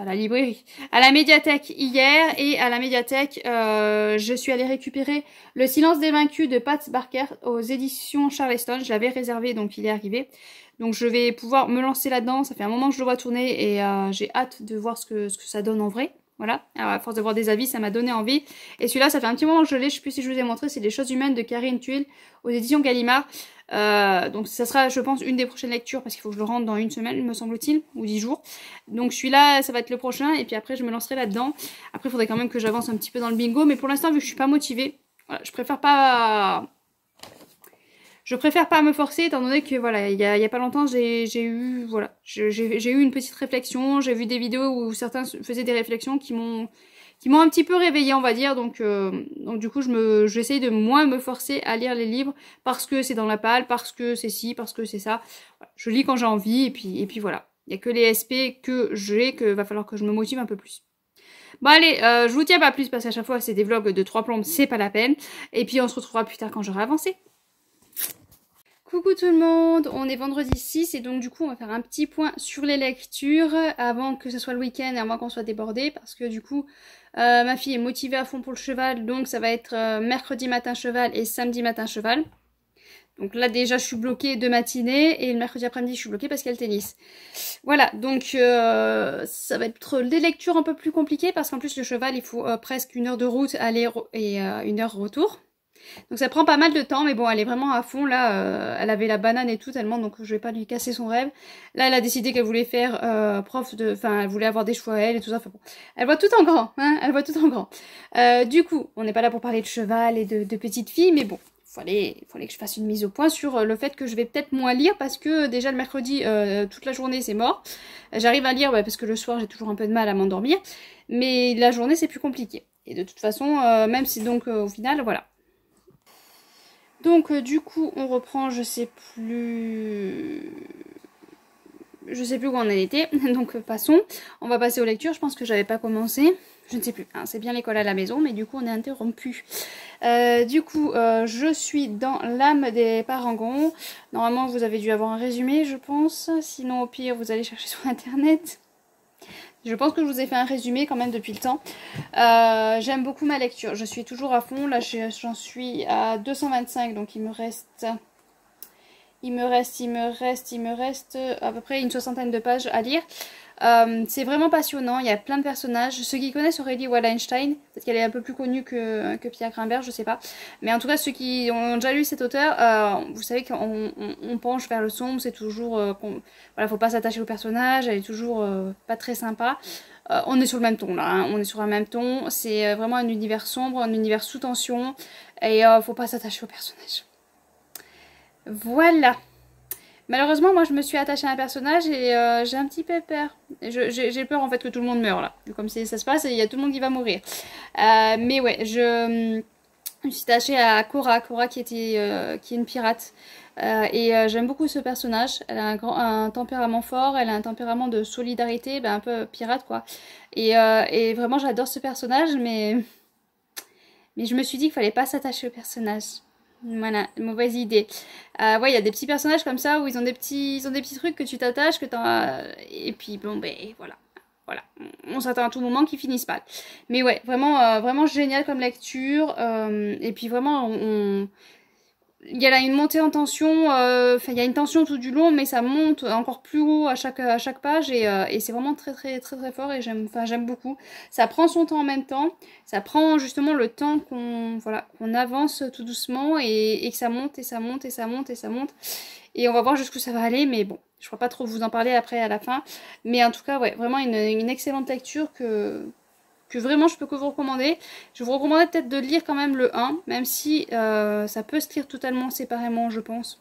la médiathèque hier. Et à la médiathèque, je suis allée récupérer Le Silence des Vaincus de Pat Barker aux éditions Charleston. Je l'avais réservé, donc il est arrivé. Donc je vais pouvoir me lancer là-dedans. Ça fait un moment que je le vois tourner et j'ai hâte de voir ce que ça donne en vrai. Voilà, alors, à force de voir des avis, ça m'a donné envie. Et celui-là, ça fait un petit moment que je l'ai, je sais plus si je vous ai montré, c'est Les Choses Humaines de Karine Tuile aux éditions Gallimard. Donc ça sera, je pense, une des prochaines lectures parce qu'il faut que je le rentre dans une semaine, me semble-t-il, ou 10 jours. Donc celui-là, ça va être le prochain et puis après, je me lancerai là-dedans. Après, il faudrait quand même que j'avance un petit peu dans le bingo, mais pour l'instant, vu que je suis pas motivée, voilà, je préfère pas me forcer étant donné que voilà, il y a pas longtemps j'ai eu une petite réflexion, j'ai vu des vidéos où certains faisaient des réflexions qui m'ont un petit peu réveillée, on va dire, donc du coup j'essaye de moins me forcer à lire les livres parce que c'est dans la palle, parce que c'est ci, parce que c'est ça. Voilà, je lis quand j'ai envie et puis voilà. Il y a que les SP que va falloir que je me motive un peu plus. Bon allez, je vous tiens pas plus parce qu'à chaque fois c'est des vlogs de 3 plombes, c'est pas la peine. Et puis on se retrouvera plus tard quand j'aurai avancé. Coucou tout le monde, on est vendredi 6 et donc du coup on va faire un petit point sur les lectures avant que ce soit le week-end et avant qu'on soit débordé parce que du coup ma fille est motivée à fond pour le cheval, donc ça va être mercredi matin cheval et samedi matin cheval. Donc là déjà je suis bloquée de matinée et le mercredi après-midi je suis bloquée parce qu'il y a le tennis. Voilà, donc ça va être des lectures un peu plus compliquées parce qu'en plus le cheval il faut presque 1 heure de route aller et 1 heure retour. Donc ça prend pas mal de temps, mais bon, elle est vraiment à fond. Là, elle avait la banane et tout tellement, donc je vais pas lui casser son rêve. Là, elle a décidé qu'elle voulait faire elle voulait avoir des chevaux à elle et tout ça. Enfin bon, elle voit tout en grand, hein, elle voit tout en grand. Du coup, on n'est pas là pour parler de cheval et de petites filles, mais bon, fallait que je fasse une mise au point sur le fait que je vais peut-être moins lire parce que déjà le mercredi, toute la journée, c'est mort. J'arrive à lire parce que le soir, j'ai toujours un peu de mal à m'endormir, mais la journée, c'est plus compliqué. Et de toute façon, même si donc au final, voilà. Donc du coup on reprend, je sais plus où on en était, donc passons. On va passer aux lectures, je pense que j'avais pas commencé, je ne sais plus, hein, c'est bien l'école à la maison, mais du coup on est interrompu. Je suis dans l'âme des parangons. Normalement vous avez dû avoir un résumé je pense, sinon au pire vous allez chercher sur internet. Je pense que je vous ai fait un résumé quand même depuis le temps. J'aime beaucoup ma lecture. Je suis toujours à fond. Là, j'en suis à 225. Donc, il me reste à peu près une 60aine de pages à lire. C'est vraiment passionnant. Il y a plein de personnages. Ceux qui connaissent Aurélie Wallenstein, peut-être qu'elle est un peu plus connue que Pierre Grimbert, je sais pas. Mais en tout cas, ceux qui ont déjà lu cet auteur, vous savez qu'on penche vers le sombre. C'est toujours... voilà, faut pas s'attacher au personnage. Elle est toujours pas très sympa. On est sur le même ton là, hein. On est sur le même ton. C'est vraiment un univers sombre, un univers sous tension. Et faut pas s'attacher au personnage. Voilà. Malheureusement, moi je me suis attachée à un personnage et j'ai un petit peu peur. J'ai peur en fait que tout le monde meure là. Comme ça se passe, il y a tout le monde qui va mourir. Mais ouais, je me suis attachée à Cora, qui est une pirate. J'aime beaucoup ce personnage. Elle a un tempérament fort, elle a un tempérament de solidarité, ben, un peu pirate quoi. Et vraiment j'adore ce personnage, mais je me suis dit qu'il fallait pas s'attacher au personnage. Voilà, mauvaise idée. Ouais, il y a des petits personnages comme ça où ils ont des petits trucs que tu t'attaches, et puis bon, ben voilà. Voilà, on s'attend à tout moment qu'ils finissent mal. Mais ouais, vraiment génial comme lecture. Et puis vraiment, il y a là une montée en tension. Enfin, il y a une tension tout du long, mais ça monte encore plus haut à chaque page. Et c'est vraiment très fort. Et j'aime beaucoup. Ça prend son temps en même temps. Ça prend justement le temps qu'on avance tout doucement et que ça monte et ça monte et ça monte et ça monte. Et on va voir jusqu'où ça va aller, mais bon, je ne pourrais pas trop vous en parler après à la fin. Mais en tout cas, ouais, vraiment une excellente lecture que vraiment je peux que vous recommander. Je vous recommanderais peut-être de lire quand même le 1, même si ça peut se lire totalement séparément, je pense.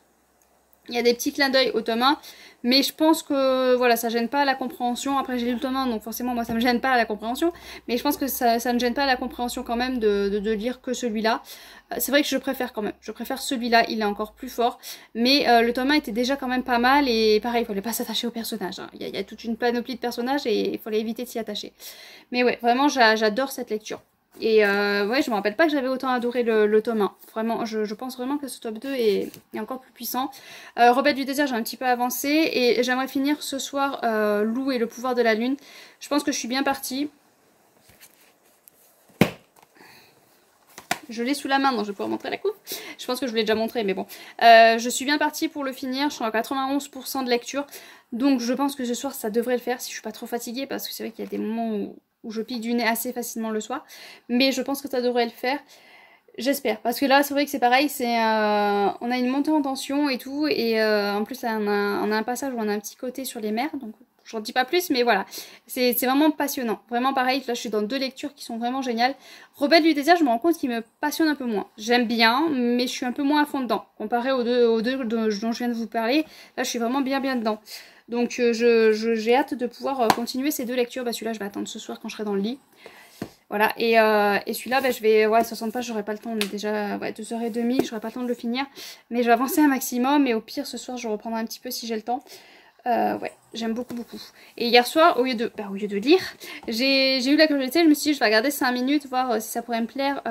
Il y a des petits clins d'œil au tome 1, mais je pense que voilà, ça gêne pas la compréhension. Après j'ai lu le tome 1, donc forcément moi ça me gêne pas la compréhension, mais je pense que ça ne gêne pas la compréhension quand même de lire que celui-là. C'est vrai que je préfère quand même, je préfère celui-là, il est encore plus fort, mais le tome 1 était déjà quand même pas mal, et pareil, il fallait pas s'attacher aux personnages, hein. Il y a toute une panoplie de personnages et il fallait éviter de s'y attacher. Mais ouais, vraiment j'adore cette lecture. Et ouais, je me rappelle pas que j'avais autant adoré le tome 1. Vraiment, je pense vraiment que ce tome 2 est encore plus puissant. Rebelle du désert, j'ai un petit peu avancé. Et j'aimerais finir ce soir Lou et le pouvoir de la lune. Je pense que je suis bien partie. Je l'ai sous la main, donc je vais pouvoir montrer la coupe. Je pense que je vous l'ai déjà montré, mais bon. Je suis bien partie pour le finir. Je suis à 91% de lecture. Donc je pense que ce soir, ça devrait le faire si je suis pas trop fatiguée. Parce que c'est vrai qu'il y a des moments où je pique du nez assez facilement le soir. Mais je pense que ça devrait le faire. J'espère. Parce que là, c'est vrai que c'est pareil. On a une montée en tension et tout. Et en plus, on a un passage où on a un petit côté sur les mers. Donc, j'en dis pas plus. Mais voilà. C'est vraiment passionnant. Vraiment pareil. Là, je suis dans 2 lectures qui sont vraiment géniales. Rebelle du désert, je me rends compte qu'il me passionne un peu moins. J'aime bien, mais je suis un peu moins à fond dedans. Comparé aux deux dont je viens de vous parler. Là, je suis vraiment bien dedans. Donc j'ai hâte de pouvoir continuer ces 2 lectures. Bah, celui-là, je vais attendre ce soir quand je serai dans le lit. Voilà, et celui-là, bah, je vais... Ouais, 60 pages, j'aurai pas le temps. On est déjà 2h30, j'aurai pas le temps de le finir. Mais je vais avancer un maximum. Et au pire, ce soir, je reprendrai un petit peu si j'ai le temps. Ouais, j'aime beaucoup. Et hier soir, au lieu de lire, j'ai eu la curiosité. Je me suis dit, je vais regarder 5 minutes, voir si ça pourrait me plaire.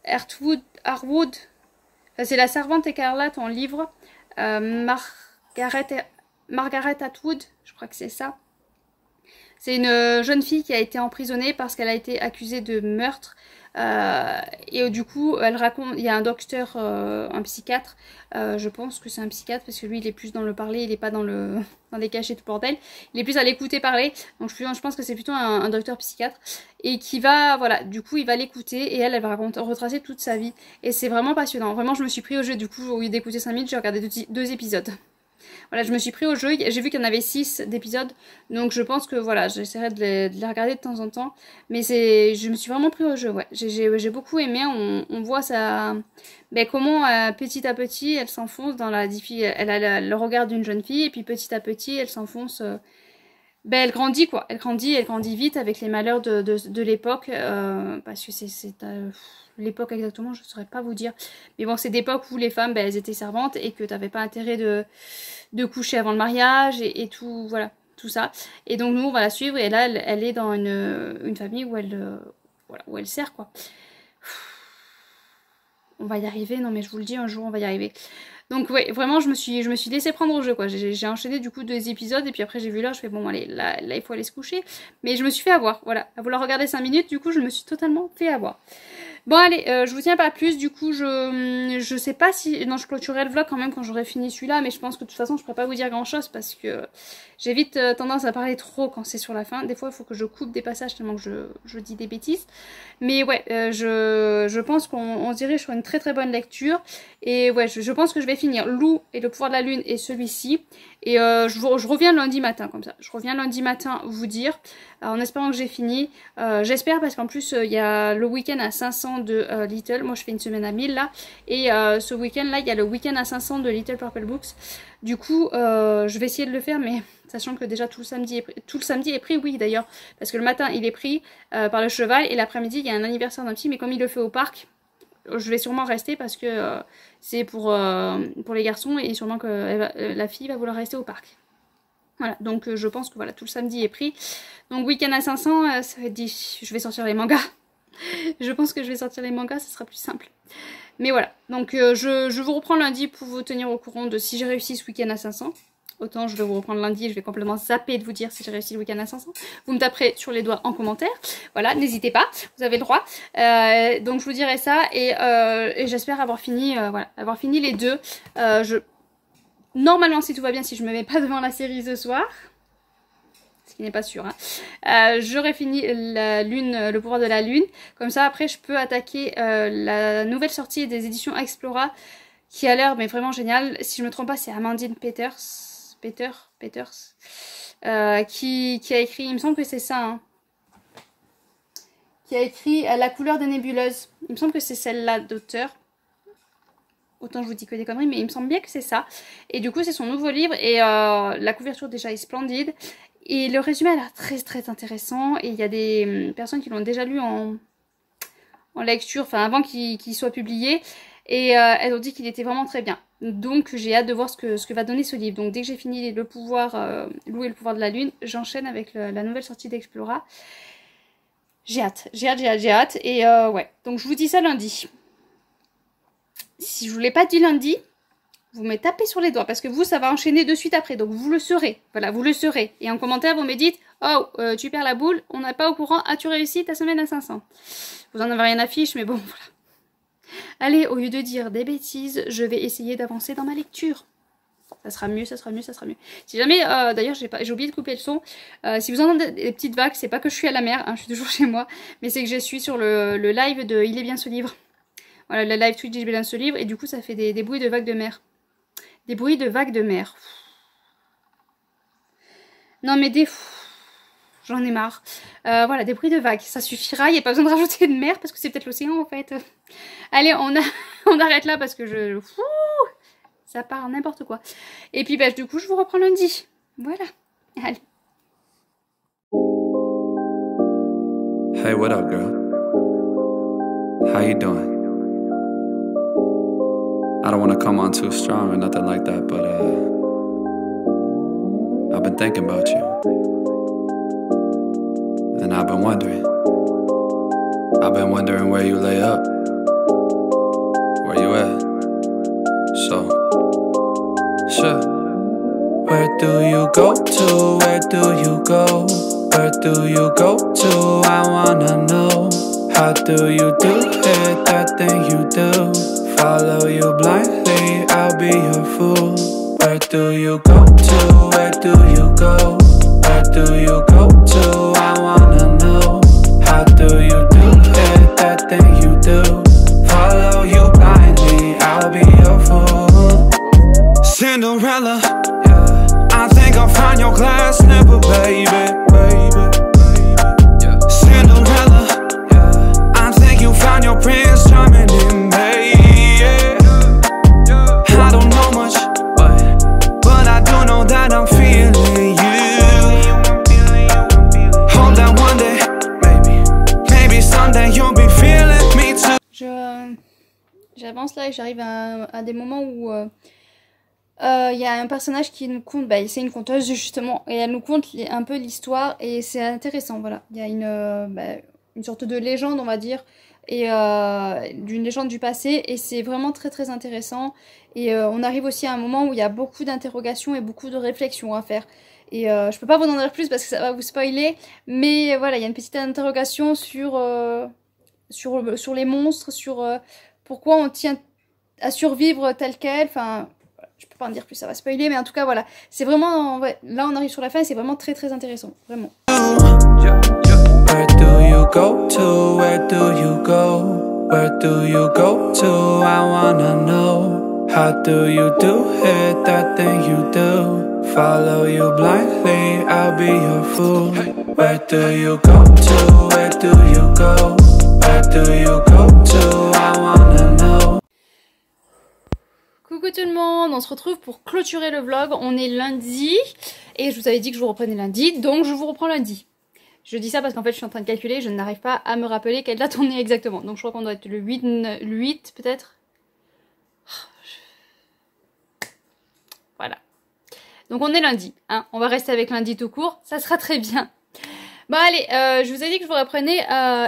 Harwood. Enfin, c'est La Servante écarlate en livre. Margaret Atwood, je crois que c'est ça. C'est une jeune fille qui a été emprisonnée parce qu'elle a été accusée de meurtre. Et du coup, elle raconte, il y a un docteur, un psychiatre, je pense que c'est un psychiatre parce que lui il est plus dans le parler, il est pas dans les cachets de bordel, il est plus à l'écouter parler, donc je pense que c'est plutôt un docteur psychiatre, et qui va, voilà, du coup il va l'écouter et elle va retracer toute sa vie, et c'est vraiment passionnant, vraiment je me suis pris au jeu, du coup au lieu d'écouter 5 minutes, j'ai regardé 2 épisodes. Voilà, je me suis pris au jeu, j'ai vu qu'il y en avait 6 d'épisodes, donc je pense que voilà, j'essaierai de les regarder de temps en temps, mais je me suis vraiment pris au jeu, ouais, j'ai beaucoup aimé, on voit ça, ben, comment petit à petit elle s'enfonce dans elle a le regard d'une jeune fille, et puis petit à petit elle s'enfonce, ben elle grandit quoi, elle grandit vite avec les malheurs de l'époque, parce que c'est l'époque exactement, je ne saurais pas vous dire. Mais bon, c'est d'époque où les femmes, ben, elles étaient servantes et que tu n'avais pas intérêt de coucher avant le mariage et tout, voilà, tout ça. Et donc nous, on va la suivre et là, elle est dans une famille où voilà, où elle sert, quoi. On va y arriver, non mais je vous le dis, un jour on va y arriver. Donc ouais, vraiment je me suis laissée prendre au jeu quoi. J'ai enchaîné du coup 2 épisodes et puis après j'ai vu l'heure, je fais bon allez, là il faut aller se coucher. Mais je me suis fait avoir, voilà. À vouloir regarder 5 minutes, du coup je me suis totalement fait avoir. Bon allez, je vous tiens pas plus, du coup je sais pas si... Non, je clôturerai le vlog quand même quand j'aurai fini celui-là, mais je pense que de toute façon je pourrais pas vous dire grand chose parce que j'ai vite tendance à parler trop quand c'est sur la fin. Des fois, il faut que je coupe des passages tellement que je dis des bêtises. Mais ouais, je pense qu'on se dirige sur une très très bonne lecture. Et ouais, je pense que je vais finir Lou et le pouvoir de la lune et celui-ci. Et je reviens lundi matin comme ça. Je reviens lundi matin vous dire, en espérant que j'ai fini. J'espère parce qu'en plus, il y a le week-end à 500 de Little. Moi, je fais une semaine à 1000 là. Et ce week-end là, il y a le week-end à 500 de Little Purple Books. Du coup, je vais essayer de le faire, mais sachant que déjà tout le samedi est pris, oui d'ailleurs, parce que le matin il est pris par le cheval et l'après-midi il y a un anniversaire d'un petit, mais comme il le fait au parc, je vais sûrement rester parce que c'est pour les garçons et sûrement que la fille va vouloir rester au parc. Voilà, donc je pense que voilà, tout le samedi est pris. Donc week-end à 500, ça va être difficile. Je vais sortir les mangas. Je pense que je vais sortir les mangas, ça sera plus simple. Mais voilà, donc je vous reprends lundi pour vous tenir au courant de si j'ai réussi ce week-end à 500. Autant je vais vous reprendre lundi et je vais complètement zapper de vous dire si j'ai réussi le week-end à 500. Vous me taperez sur les doigts en commentaire. Voilà, n'hésitez pas, vous avez le droit. Donc je vous dirai ça et j'espère avoir fini, voilà, avoir fini les deux. Normalement, si tout va bien, si je me mets pas devant la série ce soir, ce qui n'est pas sûr, hein, j'aurai fini la lune, le pouvoir de la lune. Comme ça, après, je peux attaquer la nouvelle sortie des éditions Explora, qui a l'air mais vraiment génial. Si je me trompe pas, c'est Amandine Peters, qui a écrit, il me semble que c'est ça, hein, qui a écrit La couleur des nébuleuses. Il me semble que c'est celle-là d'auteur. Autant je vous dis que des conneries, mais il me semble bien que c'est ça. Et du coup, c'est son nouveau livre et la couverture déjà est splendide. Et le résumé a l'air très très intéressant. Et il y a des personnes qui l'ont déjà lu en lecture, enfin avant qu'il soit publié. Et elles ont dit qu'il était vraiment très bien. Donc j'ai hâte de voir ce que va donner ce livre. Donc dès que j'ai fini le pouvoir, Lou et le pouvoir de la lune, j'enchaîne avec la nouvelle sortie d'Explora. J'ai hâte. Et ouais, donc je vous dis ça lundi. Si je vous l'ai pas dit lundi, vous me tapez sur les doigts parce que vous, ça va enchaîner de suite après. Donc vous le saurez. Voilà, vous le saurez. Et en commentaire, vous me dites « Oh, tu perds la boule, on n'est pas au courant. As-tu réussi ta semaine à 500 ?» Vous en avez rien à fiche, mais bon, voilà. Allez, au lieu de dire des bêtises, je vais essayer d'avancer dans ma lecture. Ça sera mieux. Si jamais, d'ailleurs, j'ai oublié de couper le son. Si vous entendez des petites vagues, c'est pas que je suis à la mer, hein, je suis toujours chez moi. Mais c'est que je suis sur le live de Il est bien ce livre. Voilà, le live Twitch d'Il est bien ce livre. Et du coup, ça fait des bruits de vagues de mer. Des bruits de vagues de mer. Non mais j'en ai marre. Voilà, des bruits de vagues. Ça suffira, il n'y a pas besoin de rajouter de mer parce que c'est peut-être l'océan en fait. Allez, on arrête là parce que ça part n'importe quoi. Et puis bah, du coup, je vous reprends lundi. Voilà. Allez. Hey, what up, girl? How you doing? I don't want to come on too strong or nothing like that, but I've been thinking about you. And I've been wondering where you lay up. Where you at? So, sure. Where do you go to? Where do you go? Where do you go to? I wanna know. How do you do it, that thing you do? Follow you blindly, I'll be your fool. Where do you go to? Where do you go? Where do you go to? I wanna know. How do you do it, that thing you do? Follow you blindly, I'll be your fool. Cinderella, yeah. I think I'll find your glass slipper, baby. Cinderella, yeah. I think you found your prince charming in me. I don't know much, but I do know that I'm feeling you. Hope that one day, maybe someday you'll be feeling me too. J'avance là et j'arrive à des moments où il y a un personnage qui nous conte, bah, c'est une conteuse justement, et elle nous conte un peu l'histoire et c'est intéressant, voilà. Il y a une sorte de légende, on va dire, et d'une légende du passé, et c'est vraiment très très intéressant. Et on arrive aussi à un moment où il y a beaucoup d'interrogations et beaucoup de réflexions à faire. Et je peux pas vous en dire plus parce que ça va vous spoiler, mais voilà, il y a une petite interrogation sur les monstres, sur pourquoi on tient à survivre tel quel, enfin, je peux pas en dire plus, ça va spoiler, mais en tout cas voilà, c'est vraiment, ouais, là on arrive sur la fin et c'est vraiment très très intéressant, vraiment. Where do you go to? Where do you go? Where do you go to? I wanna know. How do you do it? That thing you do. Follow you blindly, I'll be your fool. Where do you go to? Where do you go? Where do you go to? I wanna know. Coucou tout le monde, on se retrouve pour clôturer le vlog. On est lundi et je vous avais dit que je vous reprenais lundi, donc je vous reprends lundi. Je dis ça parce qu'en fait je suis en train de calculer, je n'arrive pas à me rappeler quelle date on est exactement. Donc je crois qu'on doit être le 8 peut-être. Voilà. Donc on est lundi, hein. On va rester avec lundi tout court, ça sera très bien. Bon allez, je vous ai dit que je vous reprenais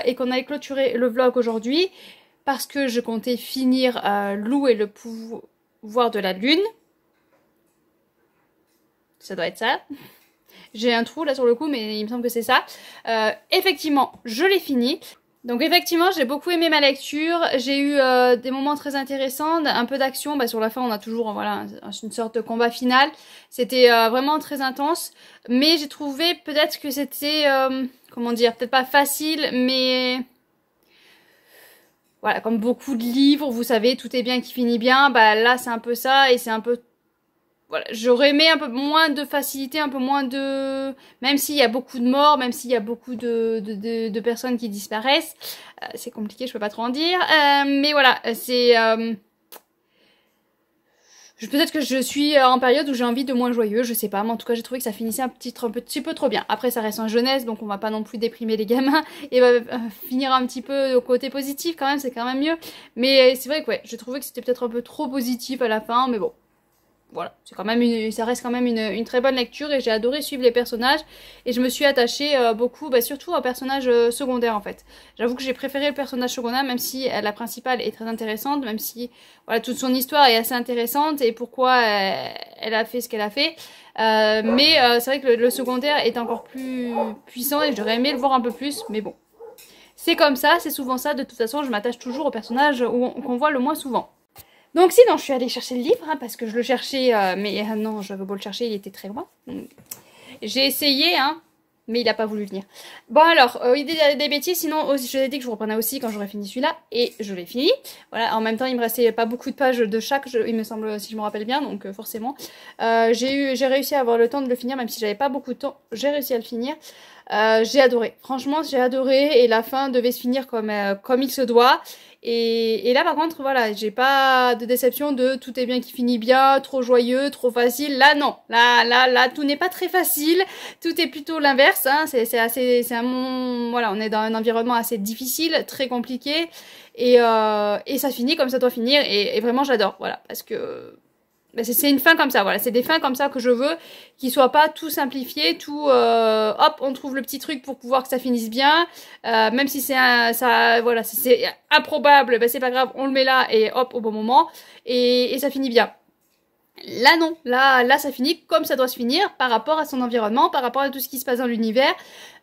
et qu'on allait clôturer le vlog aujourd'hui parce que je comptais finir Lou et le pouvoir de la lune. Ça doit être ça. J'ai un trou là sur le coup, mais il me semble que c'est ça. Effectivement, je l'ai fini. Donc effectivement, j'ai beaucoup aimé ma lecture. J'ai eu des moments très intéressants, un peu d'action. Bah, sur la fin, on a toujours voilà, une sorte de combat final. C'était vraiment très intense. Mais j'ai trouvé peut-être que c'était, comment dire, peut-être pas facile, mais... Voilà, comme beaucoup de livres, vous savez, tout est bien qui finit bien. Bah là, c'est un peu ça et c'est un peu... Voilà, j'aurais aimé un peu moins de facilité, un peu moins de... Même s'il y a beaucoup de morts, même s'il y a beaucoup de personnes qui disparaissent. C'est compliqué, je peux pas trop en dire. Mais voilà, c'est... Peut-être que je suis en période où j'ai envie de moins joyeux, je sais pas. Mais en tout cas, j'ai trouvé que ça finissait un petit peu trop bien. Après, ça reste en jeunesse, donc on va pas non plus déprimer les gamins. Et finir un petit peu au côté positif quand même, c'est quand même mieux. Mais c'est vrai que ouais, j'ai trouvé que c'était peut-être un peu trop positif à la fin, mais bon. Voilà, c'est quand même ça reste quand même une très bonne lecture et j'ai adoré suivre les personnages et je me suis attachée beaucoup, bah, surtout aux personnages secondaires en fait. J'avoue que j'ai préféré le personnage secondaire même si la principale est très intéressante, même si voilà toute son histoire est assez intéressante et pourquoi elle a fait ce qu'elle a fait. Mais c'est vrai que le secondaire est encore plus puissant et j'aurais aimé le voir un peu plus, mais bon. C'est comme ça, c'est souvent ça, de toute façon je m'attache toujours aux personnages qu'on voit le moins souvent. Donc sinon, je suis allée chercher le livre, hein, parce que je le cherchais, mais non, j'avais beau le chercher, il était très loin. J'ai essayé, hein, mais il n'a pas voulu venir. Bon alors, idée des bêtises, sinon, je vous ai dit que je vous reprenais aussi quand j'aurais fini celui-là, et je l'ai fini. Voilà, en même temps, il me restait pas beaucoup de pages de chaque, il me semble, si je me rappelle bien, donc forcément. J'ai réussi à avoir le temps de le finir, même si j'avais pas beaucoup de temps, j'ai réussi à le finir. J'ai adoré, franchement j'ai adoré et la fin devait se finir comme il se doit et là par contre voilà j'ai pas de déception de tout est bien qui finit bien, trop joyeux, trop facile, là non, là tout n'est pas très facile, tout est plutôt l'inverse, hein. Voilà, on est dans un environnement assez difficile, très compliqué et ça finit comme ça doit finir et vraiment j'adore, voilà, parce que c'est une fin comme ça, voilà, c'est des fins comme ça que je veux, qui soient pas tout simplifiées, tout hop, on trouve le petit truc pour pouvoir que ça finisse bien, même si c'est voilà, si c'est improbable, c'est pas grave, on le met là et hop au bon moment et ça finit bien. Là non, là ça finit comme ça doit se finir par rapport à son environnement, par rapport à tout ce qui se passe dans l'univers.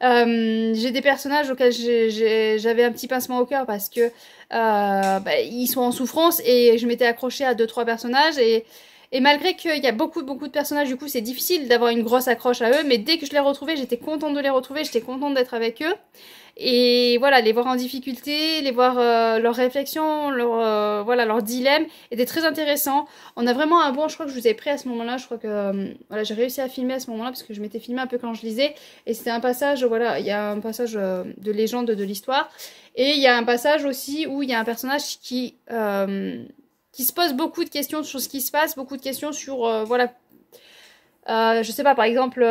J'ai des personnages auxquels j'avais un petit pincement au cœur parce que ils sont en souffrance et je m'étais accrochée à 2-3 personnages et malgré qu'il y a beaucoup de personnages, du coup c'est difficile d'avoir une grosse accroche à eux, mais dès que je les retrouvais, j'étais contente de les retrouver, j'étais contente d'être avec eux. Et voilà, les voir en difficulté, les voir leurs réflexions, leur dilemme était très intéressant. On a vraiment un bon, je crois que je vous ai pris à ce moment-là, je crois que voilà, j'ai réussi à filmer à ce moment-là parce que je m'étais filmé un peu quand je lisais et c'était un passage, voilà, il y a un passage de légende de l'histoire et il y a un passage aussi où il y a un personnage qui se pose beaucoup de questions sur ce qui se passe, beaucoup de questions sur voilà, je sais pas, par exemple,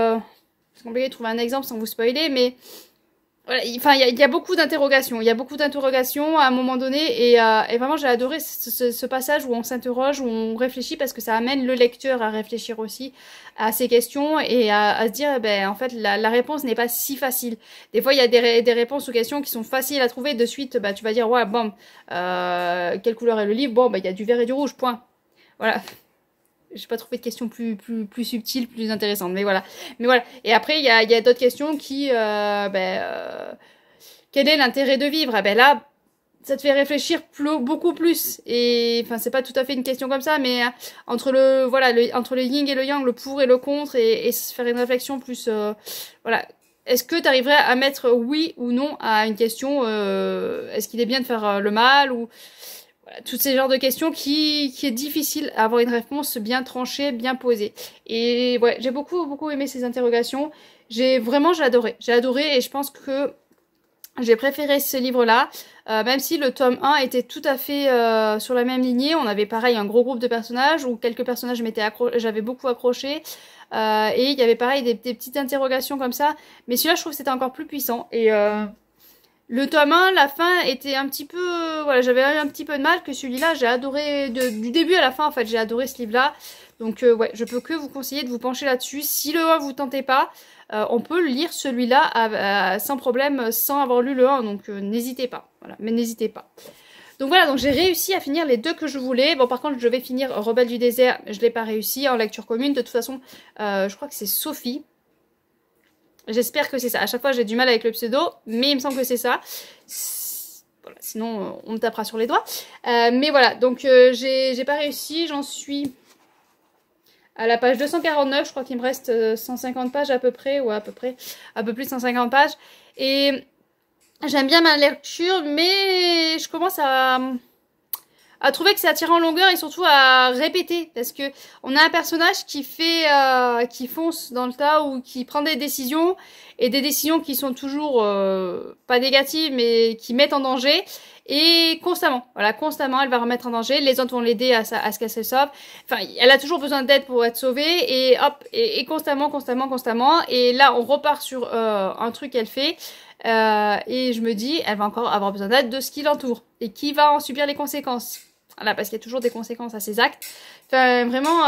c'est compliqué de trouver un exemple sans vous spoiler, mais voilà, enfin, il y a beaucoup d'interrogations. Il y a beaucoup d'interrogations à un moment donné et vraiment j'ai adoré ce passage où on s'interroge, où on réfléchit parce que ça amène le lecteur à réfléchir aussi à ces questions et à se dire ben en fait la réponse n'est pas si facile. Des fois il y a des réponses aux questions qui sont faciles à trouver de suite. Bah tu vas dire ouais bon quelle couleur est le livre? Bon bah il y a du vert et du rouge, point. Voilà. J'ai pas trouvé de questions plus subtiles, plus intéressantes, mais voilà. Et après, il y a d'autres questions qui, quel est l'intérêt de vivre? Ah ben là, ça te fait réfléchir beaucoup plus. Et enfin, c'est pas tout à fait une question comme ça, mais entre entre le yin et le yang, le pour et le contre, et se faire une réflexion plus, voilà. Est-ce que tu arriverais à mettre oui ou non à une question, est-ce qu'il est bien de faire le mal, ou voilà, tous ces genres de questions qui est difficile à avoir une réponse bien tranchée, bien posée. Et ouais, j'ai beaucoup aimé ces interrogations. J'ai adoré. J'ai adoré, et je pense que j'ai préféré ce livre-là, même si le tome 1 était tout à fait sur la même lignée. On avait pareil un gros groupe de personnages où quelques personnages j'avais beaucoup accroché. Et il y avait pareil des petites interrogations comme ça. Mais celui-là, je trouve que c'était encore plus puissant. Et le tome 1, la fin était un petit peu... voilà, j'avais un petit peu de mal, que celui-là, j'ai adoré du début à la fin, en fait, j'ai adoré ce livre-là. Donc ouais, je peux que vous conseiller de vous pencher là-dessus. Si le 1 vous tentez pas, on peut lire celui-là sans problème, sans avoir lu le 1, donc n'hésitez pas. Voilà, mais n'hésitez pas. Donc voilà, donc j'ai réussi à finir les 2 que je voulais. Bon, par contre, je vais finir Rebelle du désert, je l'ai pas réussi en lecture commune. De toute façon, je crois que c'est Sophie. J'espère que c'est ça. À chaque fois, j'ai du mal avec le pseudo, mais il me semble que c'est ça. Voilà, sinon, on me tapera sur les doigts. Mais voilà, donc j'ai pas réussi. J'en suis à la page 249. Je crois qu'il me reste 150 pages à peu près, ou à peu près, un peu plus de 150 pages. Et j'aime bien ma lecture, mais je commence à trouver que c'est attirant en longueur, et surtout à répéter, parce que on a un personnage qui qui fonce dans le tas, ou qui prend des décisions, et des décisions qui sont toujours pas négatives, mais qui mettent en danger, et constamment, voilà, constamment elle va remettre en danger, les autres vont l'aider à ce qu'elle se sauve, enfin elle a toujours besoin d'aide pour être sauvée, et hop, et constamment, et là on repart sur un truc qu'elle fait, et je me dis, elle va encore avoir besoin d'aide de ce qui l'entoure, et qui va en subir les conséquences. Voilà, parce qu'il y a toujours des conséquences à ses actes. Enfin, vraiment,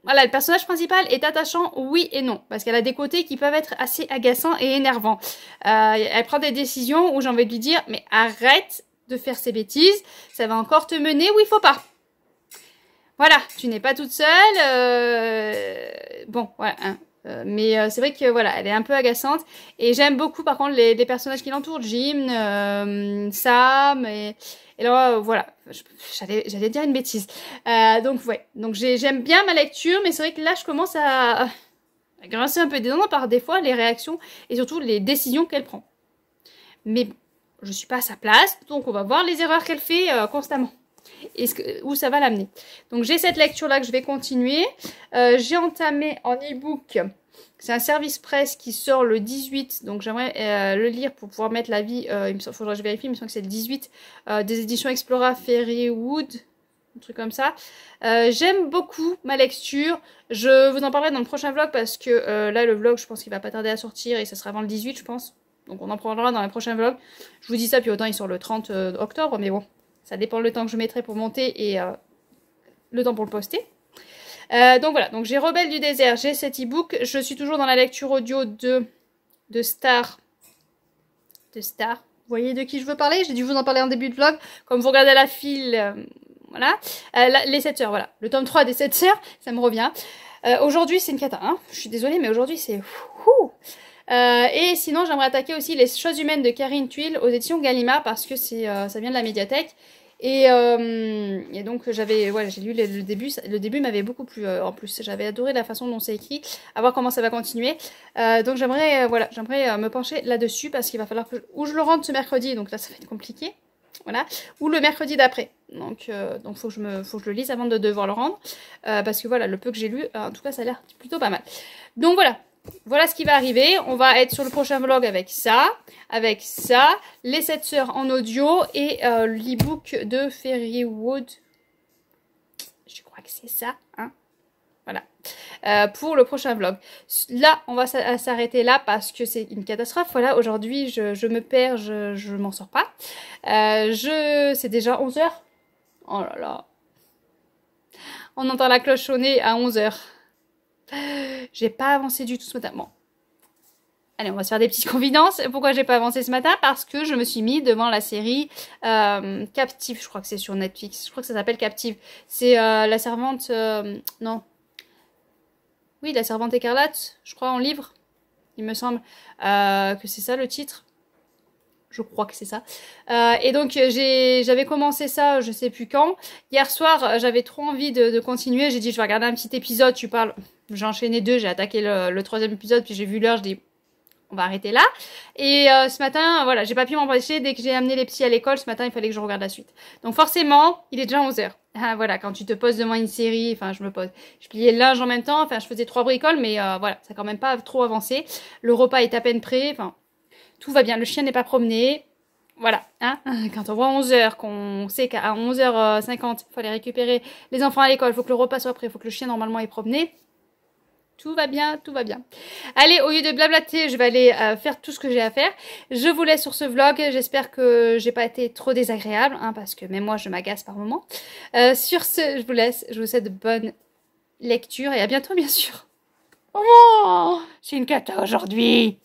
voilà, le personnage principal est attachant, oui et non. Parce qu'elle a des côtés qui peuvent être assez agaçants et énervants. Elle prend des décisions où j'ai envie de lui dire, mais arrête de faire ces bêtises, ça va encore te mener où il faut pas. Voilà, tu n'es pas toute seule. Bon, voilà, hein. Mais c'est vrai que voilà, elle est un peu agaçante, et j'aime beaucoup par contre les personnages qui l'entourent, Jim, Sam, et là voilà, j'allais dire une bêtise, donc ouais, donc j'aime bien ma lecture, mais c'est vrai que là je commence à grincer un peu des dents par des fois les réactions et surtout les décisions qu'elle prend, mais bon, je suis pas à sa place, donc on va voir les erreurs qu'elle fait constamment. Et où ça va l'amener. Donc j'ai cette lecture là que je vais continuer. J'ai entamé en e-book, c'est un service presse qui sort le 18, donc j'aimerais le lire pour pouvoir mettre l'avis, il faudrait que je vérifie, il me semble que c'est le 18, des éditions Explora Fairywood, un truc comme ça. J'aime beaucoup ma lecture, je vous en parlerai dans le prochain vlog, parce que là le vlog je pense qu'il va pas tarder à sortir, et ça sera avant le 18 je pense, donc on en prendra dans le prochain vlog. Je vous dis ça, puis autant il sort le 30 octobre, mais bon. Ça dépend le temps que je mettrai pour monter, et le temps pour le poster. Donc voilà, donc j'ai Rebelle du désert, j'ai cet e-book. Je suis toujours dans la lecture audio de Star. Vous voyez de qui je veux parler? J'ai dû vous en parler en début de vlog. Comme vous regardez la file, voilà. Les 7 sœurs, voilà. Le tome 3 des 7 sœurs, ça me revient. Aujourd'hui, c'est une cata, hein. Je suis désolée, mais aujourd'hui, c'est... et sinon, j'aimerais attaquer aussi Les choses humaines de Karine Thuil aux éditions Gallimard, parce que ça vient de la médiathèque. Et donc voilà, j'ai lu le début. Le début m'avait beaucoup plu en plus. J'avais adoré la façon dont c'est écrit, à voir comment ça va continuer. Donc j'aimerais me pencher là-dessus, parce qu'il va falloir que je le rende ce mercredi, donc là ça va être compliqué. Voilà, ou le mercredi d'après. Donc faut que je le lise avant de devoir le rendre, parce que voilà, le peu que j'ai lu, en tout cas ça a l'air plutôt pas mal. Donc voilà ce qui va arriver. On va être sur le prochain vlog avec ça, les 7 sœurs en audio, et l'e-book de Fairywood. Je crois que c'est ça, hein. Voilà, pour le prochain vlog. Là, on va s'arrêter là, parce que c'est une catastrophe. Voilà, aujourd'hui, je me perds, je m'en sors pas. C'est déjà 11 h. Oh là là. On entend la cloche sonner à 11 h. J'ai pas avancé du tout ce matin. Bon. Allez, on va se faire des petites confidences. Pourquoi j'ai pas avancé ce matin? Parce que je me suis mis devant la série Captive. Je crois que c'est sur Netflix. Je crois que ça s'appelle Captive. C'est la servante... non. Oui, la servante écarlate, je crois, en livre. Il me semble que c'est ça le titre. Je crois que c'est ça. Et donc j'avais commencé ça, je sais plus quand. Hier soir, j'avais trop envie de continuer. J'ai dit, je vais regarder un petit épisode. Tu parles. J'ai enchaîné 2. J'ai attaqué le 3e épisode. Puis j'ai vu l'heure. Je dis, on va arrêter là. Et ce matin, voilà, j'ai pas pu m'empêcher. Dès que j'ai amené les petits à l'école, ce matin, il fallait que je regarde la suite. Donc forcément, il est déjà 11 h. Ah, voilà, quand tu te poses devant une série, enfin je me pose. Je pliais le linge en même temps. Enfin, je faisais 3 bricoles, mais voilà, ça a quand même pas trop avancé. Le repas est à peine prêt. Enfin, tout va bien. Le chien n'est pas promené. Voilà, hein, quand on voit 11 h, qu'on sait qu'à 11h50, il faut aller récupérer les enfants à l'école, il faut que le repas soit prêt, il faut que le chien normalement est promené. Tout va bien, tout va bien. Allez, au lieu de blablater, je vais aller faire tout ce que j'ai à faire. Je vous laisse sur ce vlog. J'espère que j'ai pas été trop désagréable, hein, parce que même moi, je m'agace par moments. Sur ce, je vous laisse. Je vous souhaite de bonnes lectures et à bientôt, bien sûr. Oh, c'est une cata aujourd'hui.